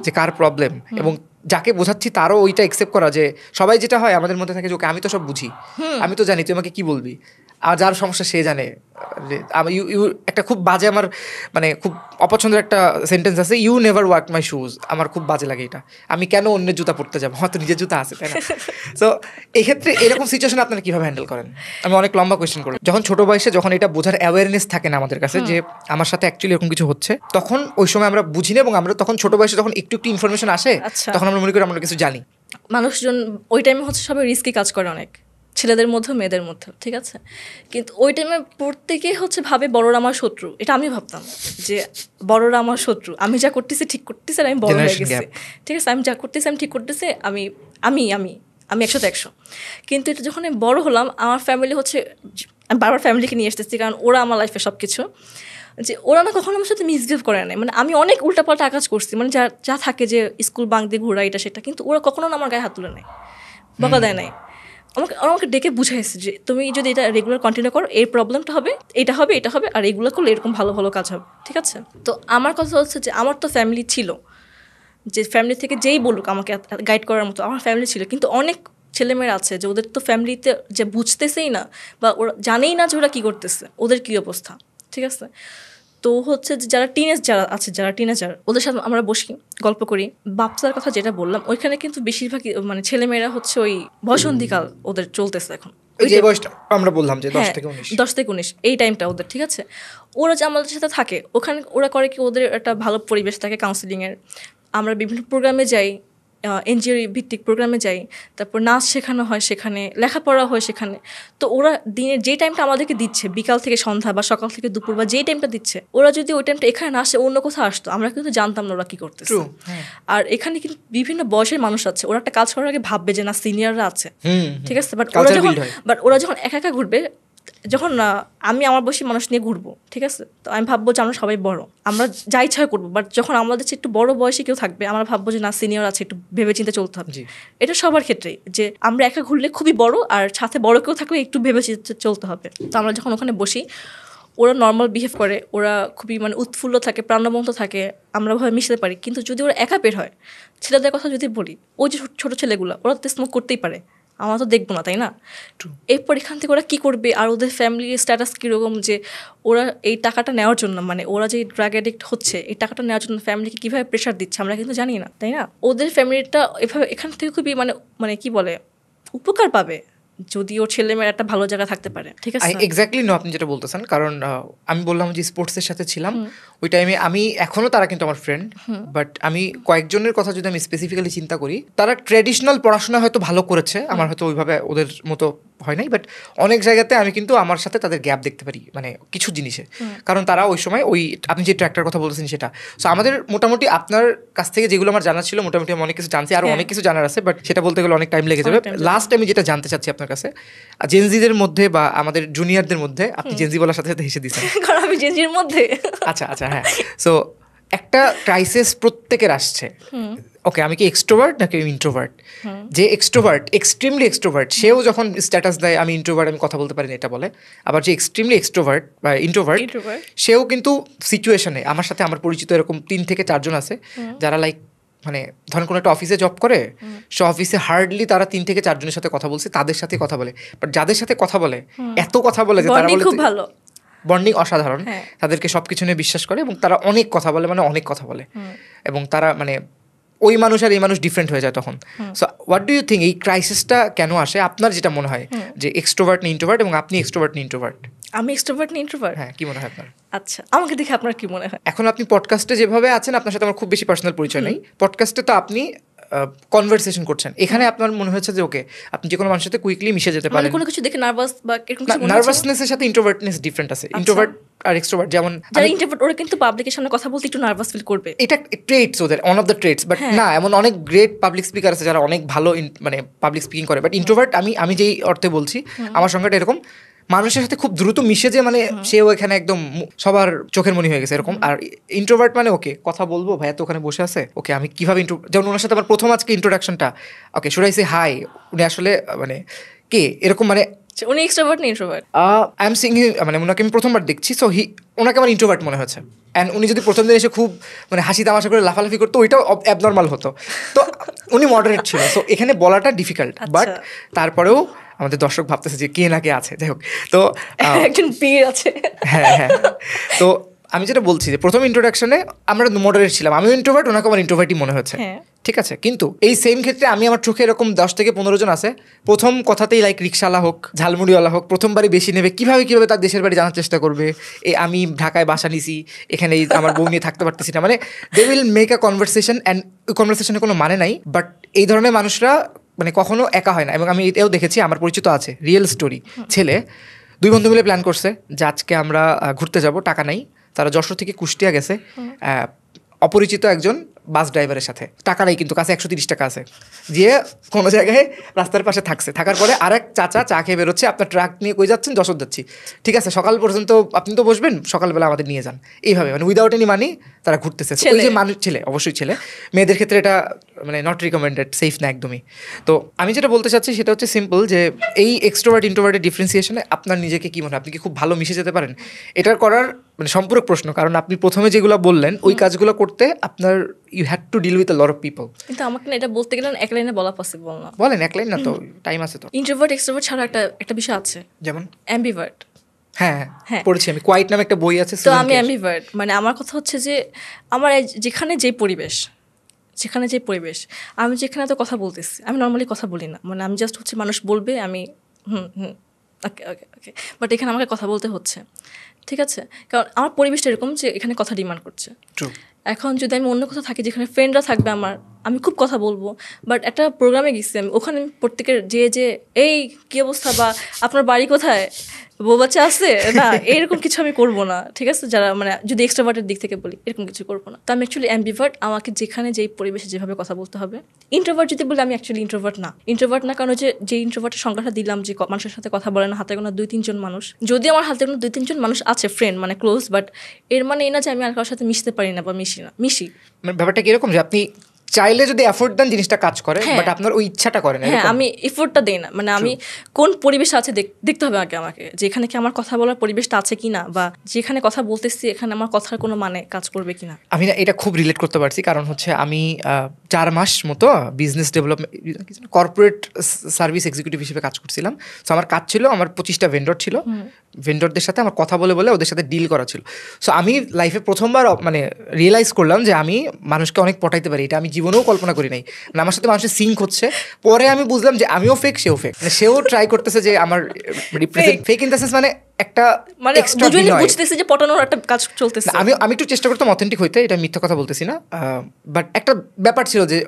S2: যে কার প্রবলেম, এবং যাকে বোঝাচ্ছি তারও ওইটা অ্যাকসেপ্ট করা যে সবাই যেটা হয় আমাদের মধ্যে থাকে যে ওকে আমি তো সব বুঝি, আমি তো জানি, তুই আমাকে কী বলবি, আর যার সমস্যা সে জানে। একটা খুব বাজে, আমার মানে খুব অপছন্দের একটা সেন্টেন্স আছে, you never work my shoes. আমার খুব বাজে লাগে এটা, আমি কেন অন্যের জুতা পড়তে যাবো, হয়তো নিজের জুতা আছে, তাই না? সো এক্ষেত্রে এরকম সিচুয়েশন আপনারা কীভাবে হ্যান্ডেল করেন? আমি অনেক লম্বা কোয়েশ্চেন করি। যখন ছোটো বয়সে যখন এটা বোঝার অ্যাওয়ারনেস থাকে না আমাদের কাছে যে আমার সাথে অ্যাকচুয়ালি এরকম কিছু হচ্ছে, তখন ওই সময় আমরা বুঝি না, এবং আমরা তখন ছোটো বয়সে যখন একটু ইনফরমেশন আসে, তখন আমরা মনে করি আমরা কিছু জানি।
S1: মানুষজন ওই টাইমে হচ্ছে সবাই রিস্কি কাজ করে অনেক, ছেলেদের মধ্যে মেয়েদের মধ্যে, ঠিক আছে? কিন্তু ওই টাইমে প্রত্যেকেই হচ্ছে ভাবে বড়রা আমার শত্রু। এটা আমি ভাবতাম যে বড়রা আমার শত্রু, আমি যা করতেছি ঠিক করতেছি, আর আমি বড় হয়ে গেছি, ঠিক আছে, আমি যা করতেছি আমি ঠিক করতেছি, আমি আমি আমি আমি 100-100। কিন্তু এটা যখন আমি বড় হলাম, আমার ফ্যামিলি হচ্ছে, আমি বারবার ফ্যামিলিকে নিয়ে আসতেছি কারণ ওরা আমার লাইফে সব কিছু, যে ওরা না কখনো আমার সাথে মিসবিহেভ করে না। মানে আমি অনেক উল্টাপাল্টা কাজ করছি, মানে যা থাকে যে স্কুল বাঙ্ক দিয়ে ঘোরা এটা সেটা, কিন্তু ওরা কখনো না আমার গায়ে হাত তুলে নেয়, বকা দেয় নাই। আমাকে ডেকে বুঝাইছে যে তুমি যদি এটা রেগুলার কন্টিনিউ করো এই প্রবলেমটা হবে, এটা হবে, এটা হবে, আর এগুলো করলে এরকম ভালো ভালো কাজ হবে, ঠিক আছে? তো আমার কথা হচ্ছে যে আমার তো ফ্যামিলি ছিল, যে ফ্যামিলি থেকে যেই বলুক আমাকে গাইড করার মতো আমার ফ্যামিলি ছিল, কিন্তু অনেক ছেলেমেয়েরা আছে যে ওদের তো ফ্যামিলিতে যে বুঝতেছেই না বা ওরা জানেই না যে ওরা কী করতেছে, ওদের কী অবস্থা, ঠিক আছে? তো হচ্ছে যে যারা টিনেজার ওদের সাথে আমরা বসি, গল্প করি। বাপসার কথা যেটা বললাম, ওইখানে কিন্তু বেশিরভাগই মানে ছেলেমেয়েরা হচ্ছে ওই বসন্তীকাল ওদের চলতেছে এখন,
S2: যে বয়সটা আমরা বললাম যে 10 থেকে 19,
S1: 10 থেকে 19 এই টাইমটা ওদের, ঠিক আছে? ওরা যে আমাদের সাথে থাকে ওখানে ওরা করে কি, ওদের একটা ভালো পরিবেশ থাকে কাউন্সিলিংয়ের, আমরা বিভিন্ন প্রোগ্রামে যাই, এনজিও ভিত্তিক প্রোগ্রামে যাই, তারপর নাচ শেখানো হয় সেখানে, লেখাপড়া হয় সেখানে। তো ওরা দিনের যে টাইমটা আমাদেরকে দিচ্ছে, বিকাল থেকে সন্ধ্যা বা সকাল থেকে দুপুর বা যেই টাইমটা দিচ্ছে, ওরা যদি ওই টাইমটা এখানে না আসে অন্য কোথাও আসতো, আমরা কিন্তু জানতাম না ওরা কী করতেছে। আর এখানে কিন্তু বিভিন্ন বয়সের মানুষ আছে, ওরা একটা কাজ করার আগে ভাববে যে না সিনিয়ররা আছে, ঠিক আছে? বাট ওরা যখন একা একা ঘুরবে, যখন আমি আমার বয়সী মানুষ নিয়ে ঘুরবো, ঠিক আছে, তো আমি ভাববো যে আমরা সবাই বড়, আমরা যা ইচ্ছা করবো। বাট যখন আমাদের একটু বড় বয়সী কেউ থাকবে, আমরা ভাববো যে না সিনিয়র আছে, একটু ভেবে চিন্তে চলতে হবে। এটা সবার ক্ষেত্রেই, যে আমরা একা ঘুরলে খুবই বড়, আর সাথে বড় কেউ থাকলে একটু ভেবে চিন্তে চলতে হবে। তো আমরা যখন ওখানে বসি, ওরা নর্মাল বিহেভ করে, ওরা খুবই মানে উৎফুল্ল থাকে, প্রাণবন্ত থাকে, আমরা ভাবে মিশতে পারি। কিন্তু যদি ওরা একা বের হয়, ছেলেদের কথা যদি বলি, ওই যে ছোটো ছেলেগুলো, ওরা তো স্মোক করতেই পারে, আমরা তো দেখবো না, তাই না? এরপর এখান থেকে ওরা কী করবে, আর ওদের ফ্যামিলির স্ট্যাটাস কীরকম, যে ওরা এই টাকাটা নেওয়ার জন্য, মানে ওরা যে ড্রাগ অ্যাডিক্ট হচ্ছে, এই টাকাটা নেওয়ার জন্য ফ্যামিলিকে কীভাবে প্রেশার দিচ্ছে আমরা কিন্তু জানি না, তাই না? ওদের ফ্যামিলিটা এভাবে এখান থেকে খুবই মানে কি বলে উপকার পাবে যদি ওর ছেলেমেয়ের একটা ভালো জায়গা থাকতে পারে, ঠিক আছে?
S2: এক্স্যাক্টলি নো, আপনি যেটা বলতেছেন, কারণ আমি বললাম যে স্পোর্টসের সাথে ছিলাম ওই টাইমে, আমি এখনও তারা কিন্তু আমার ফ্রেন্ড, বাট আমি কয়েকজনের কথা যদি আমি স্পেসিফিক্যালি চিন্তা করি, তারা ট্র্যাডিশনাল পড়াশোনা হয়তো ভালো করেছে, আমার হয়তো ওইভাবে ওদের মতো হয় নাই, বাট অনেক জায়গাতে আমি কিন্তু আমার সাথে তাদের গ্যাপ দেখতে পারি, মানে কিছু জিনিসে। কারণ তারা ওই সময় ওই আপনি যে ট্র্যাক্টর কথা বলতেছেন সেটা, সো আমাদের মোটামুটি আপনার কাছ থেকে যেগুলো আমার জানা ছিল মোটামুটি আমি অনেক কিছু জানছি, আরও অনেক কিছু জানার আছে, বাট সেটা বলতে গেলে অনেক টাইম লেগে যাবে। লাস্ট আমি যেটা জানতে চাচ্ছি আপনার কাছে, জেনজিদের মধ্যে বা আমাদের জুনিয়রদের মধ্যে, আপনি জেনজি বলার সাথে সাথে হেসে দিচ্ছেন,
S1: কারণ আমি জেনজির মধ্যে।
S2: আচ্ছা আচ্ছা, হ্যাঁ। সো একটা ক্রাইসিস প্রত্যেকের আসছে। ওকে, আমি কি এক্সট্রোভার্ট নাকি ইন্ট্রোভার্ট? যে এক্সট্রোভার্ট, এক্সট্রিমলি এক্সট্রোভার্ট, সেও যখন স্ট্যাটাস দেয় আমি ইন্ট্রোভার্ট, আমি কথা বলতে পারি না, এটা বলে। আবার যে এক্সট্রিমলি এক্সট্রোভার্ট বা ইন্ট্রোভার্ট, সেও কিন্তু সিচুয়েশনে, আমার সাথে আমার পরিচিত এরকম 3 থেকে 4 জন আছে যারা লাইক, মানে ধরেন কোনো একটা অফিসে জব করে, সে অফিসে হার্ডলি তারা 3 থেকে 4 জনের সাথে কথা বলছে, তাদের সাথে কথা বলে। বাট যাদের সাথে কথা বলে, এত কথা বলে যে তারা বলে
S1: খুব ভালো,
S2: বন্ডিং অসাধারণ, তাদেরকে সব কিছু নিয়ে বিশ্বাস করে, এবং তারা অনেক কথা বলে, মানে অনেক কথা বলে, এবং তারা মানে ওই মানুষ আর এই মানুষ ডিফারেন্ট হয়ে যায় তখন। So what do you think, এই ক্রাইসিসটা কেন আসে আপনার যেটা মনে হয়, যে এক্সট্রোভার্ট না ইন্ট্রোভার্ট, এবং আপনি এক্সট্রোভার্ট না ইন্ট্রোভার্ট?
S1: আমি এক্সট্রোভার্ট না ইন্ট্রোভার্ট?
S2: হ্যাঁ, কি মনে হয় আপনার?
S1: আচ্ছা, আমাকে দেখে আপনার কি মনে হয়?
S2: এখন আপনি পডকাস্টে যেভাবে আছেন, আপনার সাথে আমার খুব বেশি পার্সোনাল পরিচয় নেই, পডকাস্টে তো আপনি কনভারসেশন করছেন, এখানে আপনার মনে হচ্ছে যে ওকে, আপনি যে কোনো মানুষের সাথে কুইকলি মিশে যেতে পারেন,
S1: কোনো কিছু দেখে নার্ভাস বা এরকম কিছু?
S2: নার্ভাসনেসের সাথে ইন্ট্রোভার্টনেস ডিফারেন্ট আছে। ইন্ট্রোভার্ট আর এক্সট্রোভার্ট, যেমন
S1: যারা ইন্ট্রোভার্ট ওরা কিন্তু পাবলিকের সামনে কথা বলতে একটু নার্ভাস ফিল করবে, এটা
S2: ট্রেটস ওদের, one of the traits. But না, এমন অনেক গ্রেট পাবলিক স্পিকার আছে যারা অনেক ভালো মানে পাবলিক স্পিকিং করে। বাট ইন্ট্রোভার্ট, আমি যেই অর্থে বলছি, আমার সংজ্ঞাটা এরকম, মানুষের সাথে খুব দ্রুত মিশে যে, মানে সেও এখানে একদম সবার চোখের মনি হয়ে গেছে এরকম। আর ইন্ট্রোভার্ট মানে ওকে কথা বলবো, ভাইয়া তো ওখানে বসে আছে, ওকে আমি কিভাবে যেমন ওনার সাথে আমার প্রথম আজকে ইন্ট্রোডাকশনটা, okay should I say hi, উনি আসলে মানে কে এরকম, মানে
S1: উনি এক্সট্রোভার্ট না ইন্ট্রোভার্ট?
S2: আই এম সিং, মানে ওনাকে আমি প্রথমবার দেখছি, সো ওনাকে আমার ইন্ট্রোভার্ট মনে হয়েছে। অ্যান্ড উনি যদি প্রথম দিন এসে খুব মানে হাসি তামাশা করে লাফালাফি করতো, ওইটাও অ্যাবনর্মাল হতো। তো উনি মডারেট ছিল, সো এখানে বলাটা ডিফিকাল্ট। বাট তারপরেও আমাদের দর্শক ভাবতেছে যে কে না কে আছে, যাই হোক। তো
S1: একজন পীর আছে।
S2: হ্যাঁ, তো আমি যেটা বলছি যে প্রথম ইন্ট্রোডাকশনে আমরা মডারেট ছিলাম, আমিও ইন্ট্রোভার্ট, ওনাকে আমার ইন্ট্রোভার্টই মনে হচ্ছে, ঠিক আছে। কিন্তু এই সেম ক্ষেত্রে আমি আমার চোখে এরকম 10 থেকে 15 জন আছে, প্রথম কথাতেই লাইক রিক্সাওয়ালা হোক, ঝালমুড়িওয়ালা হোক, প্রথমবারই বেশি নেবে, কিভাবে তার দেশের বাড়ি জানার চেষ্টা করবে, আমি ঢাকায় বাসা নিছি, এখানে আমার বউ নিয়ে থাকতে পারতেছি না, মানে they will make a conversation, and ওই কনভারসেশনের কোনো মানে নাই। বাট এই ধরনের মানুষরা মানে কখনো একা হয় না, এবং আমি এটাও দেখেছি, আমার পরিচিত আছে, রিয়েল স্টোরি, ছেলে 2 বন্ধু মিলে প্ল্যান করছে যে আজকে আমরা ঘুরতে যাব, টাকা নাই, তারা যশোর থেকে কুষ্টিয়া গেছে, অপরিচিত একজন বাস ড্রাইভারের সাথে, টাকা নাই কিন্তু কাছে 130 টাকা আছে, যে কোনো জায়গায় রাস্তার পাশে থাকছে, থাকার পরে আরেক চাচা চা খেয়ে বেরোচ্ছে, আপনার ট্রাক নিয়ে কই যাচ্ছেন, যশোর যাচ্ছি, ঠিক আছে সকাল পর্যন্ত আপনি তো বসবেন, সকালবেলা আমাদের নিয়ে যান, এইভাবে মানে উইদাউট এনি মানি তারা ঘুরতেছে। ওই যে মানুষ, ছেলে অবশ্যই ছেলে, মেয়েদের ক্ষেত্রে এটা মানে নট রিকমেন্ডেড, সেফ না একদমই। তো আমি যেটা বলতে চাচ্ছি সেটা হচ্ছে সিম্পল, যে এই এক্সট্রোভার্ট ইন্ট্রোভার্টের ডিফারেন্সিয়েশনে আপনার নিজেকে কি মনে হয়, আপনি কি খুব ভালো মিশে যেতে পারেন? এটার করার মানে সম্পূরক প্রশ্ন, কারণ আপনি প্রথমে যেগুলো বললেন ওই কাজগুলো করতে আপনার you had to deal with a lot of people.
S1: কিন্তু আমাকে না এটা বলতে গেলে এক লাইনে বলা পসিবল না।
S2: বলেন, এক লাইন না তো, টাইম আছে তো।
S1: ইন্ট্রোভার্ট এক্সট্রোভার্ট ছাড়া একটা বিষয় আছে,
S2: যেমন
S1: অ্যাম্বিভার্ট।
S2: হ্যাঁ পড়েছি আমি, কোয়াইট নামে একটা বই আছে।
S1: তো আমি অ্যাম্বিভার্ট, মানে আমার কথা হচ্ছে যে আমার যেখানে যে পরিবেশ আমি যেখানে তো কথা বলতেছি, আমি নর্মালি কথা বলি না, মানে আমি জাস্ট হচ্ছে মানুষ বলবে আমি ওকে ওকে ওকে, বাট এখানে আমাকে কথা বলতে হচ্ছে, ঠিক আছে, কারণ আমার পরিবেশটা এরকম যে এখানে কথা ডিমান্ড করছে। এখন যদি আমি অন্য কোথাও থাকি যেখানে ফ্রেন্ডরা থাকবে আমার, আমি খুব কথা বলবো, বাট একটা প্রোগ্রামে গেছি আমি, ওখানে প্রত্যেকের যে এই কী অবস্থা বা আপনার বাড়ি কোথায়, বউ বাচ্চা আছে না, এরকম কিছু আমি করবো না, ঠিক আছে, যারা মানে যদি এক্সট্রাভার্টের দিক থেকে বলি এরকম কিছু করবো না। তো আমি অ্যাকচুয়ালি অ্যাম্বিভার্ট, আমাকে যেখানে যেই পরিবেশে যেভাবে কথা বলতে হবে। ইন্ট্রোভার্ট যদি বলি আমি অ্যাকচুয়ালি ইন্ট্রোভার্ট না, কারণ যে ইন্ট্রোভার্টের সংখ্যাটা দিলাম, যে মানুষের সাথে কথা বলে না, হাতে গোনা 2-3 জন মানুষ, যদি আমার হাতে গোনা 2-3 জন মানুষ আছে ফ্রেন্ড মানে ক্লোজ, বাট এর মানে এই না যে আমি আর কারোর সাথে মিশতে পারি না বা মিশি।
S2: মানে ব্যাপারটা কিরকম যে আপনি চাইলে যদি এফোর্ট দেন জিনিসটা কাজ করে, বাট আপনার ওই ইচ্ছাটা করে না।
S1: হ্যাঁ, আমি এফোর্টটা দেই না, মানে আমি কোন পরিবেশে আছে দেখতে হবে আগে আমাকে, যেখানে কি আমার কথা বলার পরিবেশটা আছে কিনা, বা যেখানে কথা বলতেছি এখানে আমার কথার কোনো মানে কাজ করবে কিনা।
S2: আমি না এটা খুব রিলেট করতে পারছি, কারণ হচ্ছে আমি 4 মাস মতো business development corporate service executive হিসেবে কাজ করছিলাম। সো আমার কাজ ছিল, আমার 25টা ভেন্ডর ছিল, ভেন্ডরদের সাথে আমার কথা বলে ওদের সাথে ডিল করা ছিল। সো আমি লাইফে প্রথমবার মানে রিয়েলাইজ করলাম যে আমি মানুষকে অনেক পটাইতে পারি, এটা আমি জীবনেও কল্পনা করি নাই। মানে আমার সাথে মানুষের সিঙ্ক হচ্ছে, পরে আমি বুঝলাম যে আমিও ফেক, সেও ফেক, মানে সেও ট্রাই করতেছে যে আমার represent fake in the sense, মানে একটা
S1: মানে দুজনেই বুঝতেছে যে পটানোর একটা কাজ চলতেছে।
S2: আমি একটু চেষ্টা করতাম অথেন্টিক হইতে, এটা মিথ্যা কথা বলতেছি না, বাট একটা ব্যাপার ছিল যে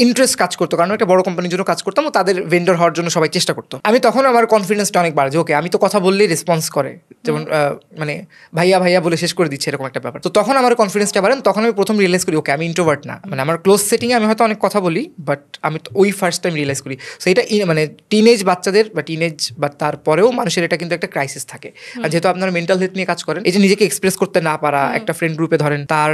S2: ইন্টারেস্ট কাজ করতো, কারণ একটা বড় কোম্পানির জন্য কাজ করতাম, তাদের ভেন্ডর হওয়ার জন্য সবাই চেষ্টা করতো। আমি তখন আমার কনফিডেন্সটা অনেক বাড়ে যে ওকে আমি তো কথা বললেই রেসপন্স করে, যেমন মানে ভাইয়া বলে শেষ করে দিচ্ছে এরকম একটা ব্যাপার। তো তখন আমার কনফিডেন্সটা বাড়ে, তখন আমি প্রথম রিয়েলাইজ করি ওকে আমি ইন্ট্রোভার্ট না। মানে আমার ক্লোজ সেটিংয়ে আমি হয়তো অনেক কথা বলি, বাট আমি ওই ফার্স্ট টাইম রিয়েলাইজ করি। সো এটা মানে টিনেজ বাচ্চাদের বা বা তারপরেও মানুষের এটা কিন্তু একটা ক্রাইসিস থাকে। আর যেহেতু আপনারা মেন্টাল হেলথ নিয়ে কাজ করেন, এই যে নিজেকে এক্সপ্রেস করতে না পারা, একটা ফ্রেন্ড গ্রুপে ধরেন তার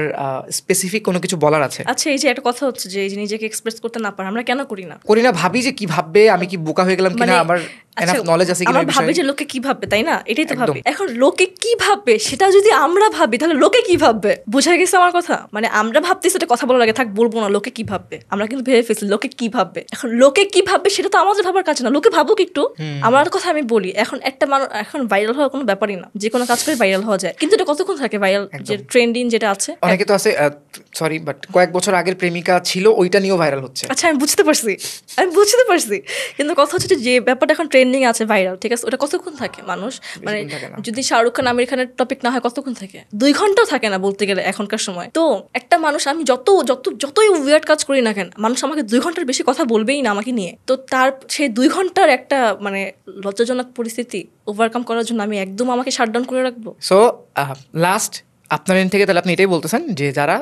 S2: স্পেসিফিক কোনো কিছু বলার আছে।
S1: আচ্ছা, এই যে একটা কথা হচ্ছে যে এই যে নিজেকে এক্সপ্রেস করতে না পারা, আমরা কেন করি না,
S2: ভাবি যে কি ভাববে, আমি কি বোকা হয়ে গেলাম কিনা, আমার এনাফ নলেজ আছে কিনা,
S1: আমরা ভাবি যে লোকে কি ভাববে, তাই না? এটাই তো ভাবি। এখন লোকে কি ভাববে সেটা যদি আমরা ভাবি, তাহলে লোকে কি ভাববে? বোঝা গেছে আমার কথা? মানে আমরা ভাবতেছি এটা কথা বলার আগে থাক বলবো না লোকে কি ভাববে, আমরা কিন্তু ভেবে ফেলছি লোকে কি ভাববে। এখন লোকে কি ভাববে সেটা তো আমাদের ভাবার কাজ না, লোকে ভাবুক একটু। আমার কথা আমি বলি, এখন একটা মানুষ এখন ভাইরাল হওয়ার কোনো ব্যাপারই না, যে কোনো কাজ করে ভাইরাল হওয়া যায়, কিন্তু এটা কতক্ষণ থাকে ভাইরাল, যে ট্রেন্ডিং যেটা আছে।
S2: অনেকে তো আছে, সরি বাট কয়েক বছর আগের প্রেমিকা ছিল, ওইটা নিয়েও ভাইরাল হচ্ছে।
S1: আচ্ছা, আমি বুঝতে পারছি, কিন্তু কথা হচ্ছে যে ব্যাপারটা এখন ট্রেন্ডিং আছে ভাইরাল, ঠিক আছে, ওটা কতক্ষণ থাকে মানুষ, মানে যদি শাহরুখ খান আমির খানের টপিক না হয় কতক্ষণ থাকে? 2 ঘন্টাও থাকে না বলতে গেলে এখনকার সময়। তো একটা মানুষ, আমি যতই উইয়ার্ড কাজ করি না কেন, মানুষ আমাকে 2 ঘন্টার বেশি কথা বলবেই না আমাকে নিয়ে। তো তার সেই 2 ঘন্টার একটা মানে লজ্জাজনক পরিস্থিতি ওভারকাম করার জন্য আমি একদম আমাকে শাটডাউন করে রাখবো।
S2: সো লাস্ট আপনার এন্ড থেকে তাহলে আপনি এটাই বলতেছেন যে যারা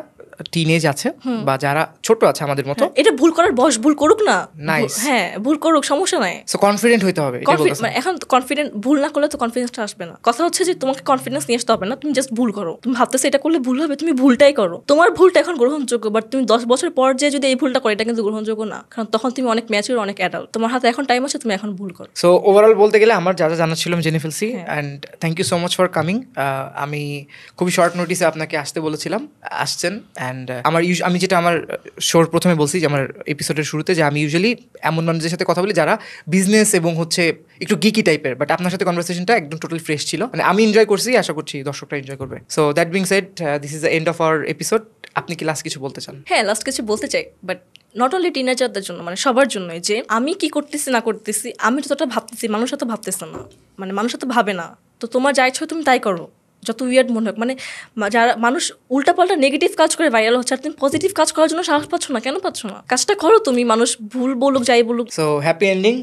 S2: টিনেজ আছে বা যারা ছোট আছে আমাদের মতো,
S1: এটা ভুল করার বয়স, ভুল করুক না,
S2: নাইস,
S1: হ্যাঁ ভুল করুক, সমস্যা নাই।
S2: সো কনফিডেন্ট হইতে হবে।
S1: মানে এখন কনফিডেন্ট, ভুল না করলে তো কনফিডেন্সটা আসবে না। কথা হচ্ছে যে তোমাকে কনফিডেন্স নিয়ে আসতে হবে না, তুমি জাস্ট ভুল করো। তুমি ভাবতেছো এটা করলে ভুল হবে, তুমি ভুলটাই করো। তোমার ভুলটা এখন গ্রহণযোগ্য, বাট তুমি 10 বছর পর যে যদি এই ভুলটা করো, এটা কিন্তু গ্রহণযোগ্য না, কারণ তখন তুমি অনেক ম্যাচিউর, অনেক অ্যাডাল্ট, তোমার হাতে এখন টাইম আছে, তুমি এখন ভুল করো।
S2: সো ওভারঅল বলতে গেলে আমার যা যা জানা ছিল আমি জেনে ফেলছি, and thank you so much for coming. আমি খুবই শর্ট নোটিসে আপনাকে আসতে বলেছিলাম, আসছেন। অ্যান্ড আমি যেটা আমার শোর প্রথমে বলছি যে আমার এপিসোডের শুরুতে, যে আমি ইউজুয়ালি এমন মানুষদের সাথে কথা বলি যারা বিজনেস এবং হচ্ছে একটু গিকি টাইপের, বাট আপনার সাথে কনভারসেশনটা একদম টোটালি ফ্রেশ ছিল, মানে আমি এনজয় করছি, আশা করছি দর্শকরা এনজয় করবে। So that being shed, this is the end of our episode. আপনি কি লাস্ট কিছু বলতে চান?
S1: হ্যাঁ, লাস্ট কিছু বলতে চাই, বাট নট অনলি টিনেজারদের জন্য, মানে সবার জন্যই, যে আমি কি করতেছি না করতেছি, আমি যতটা ভাবতেছি মানুষ এত ভাবতেছে না, মানে মানুষ এত ভাবে না। তো তোমার যা ইচ্ছা তুমি তাই করো, যত উইয়ার্ড মনে হোক। মানে যারা মানুষ উল্টাপাল্টা নেগেটিভ কাজ করে ভাইরাল হচ্ছে, আর তুমি পজিটিভ কাজ করার জন্য সাহস পাচ্ছ না, কেন পাচ্ছ না? কাজটা করো তুমি, মানুষ ভুল বলুক যাই বলুক।
S2: So happy ending.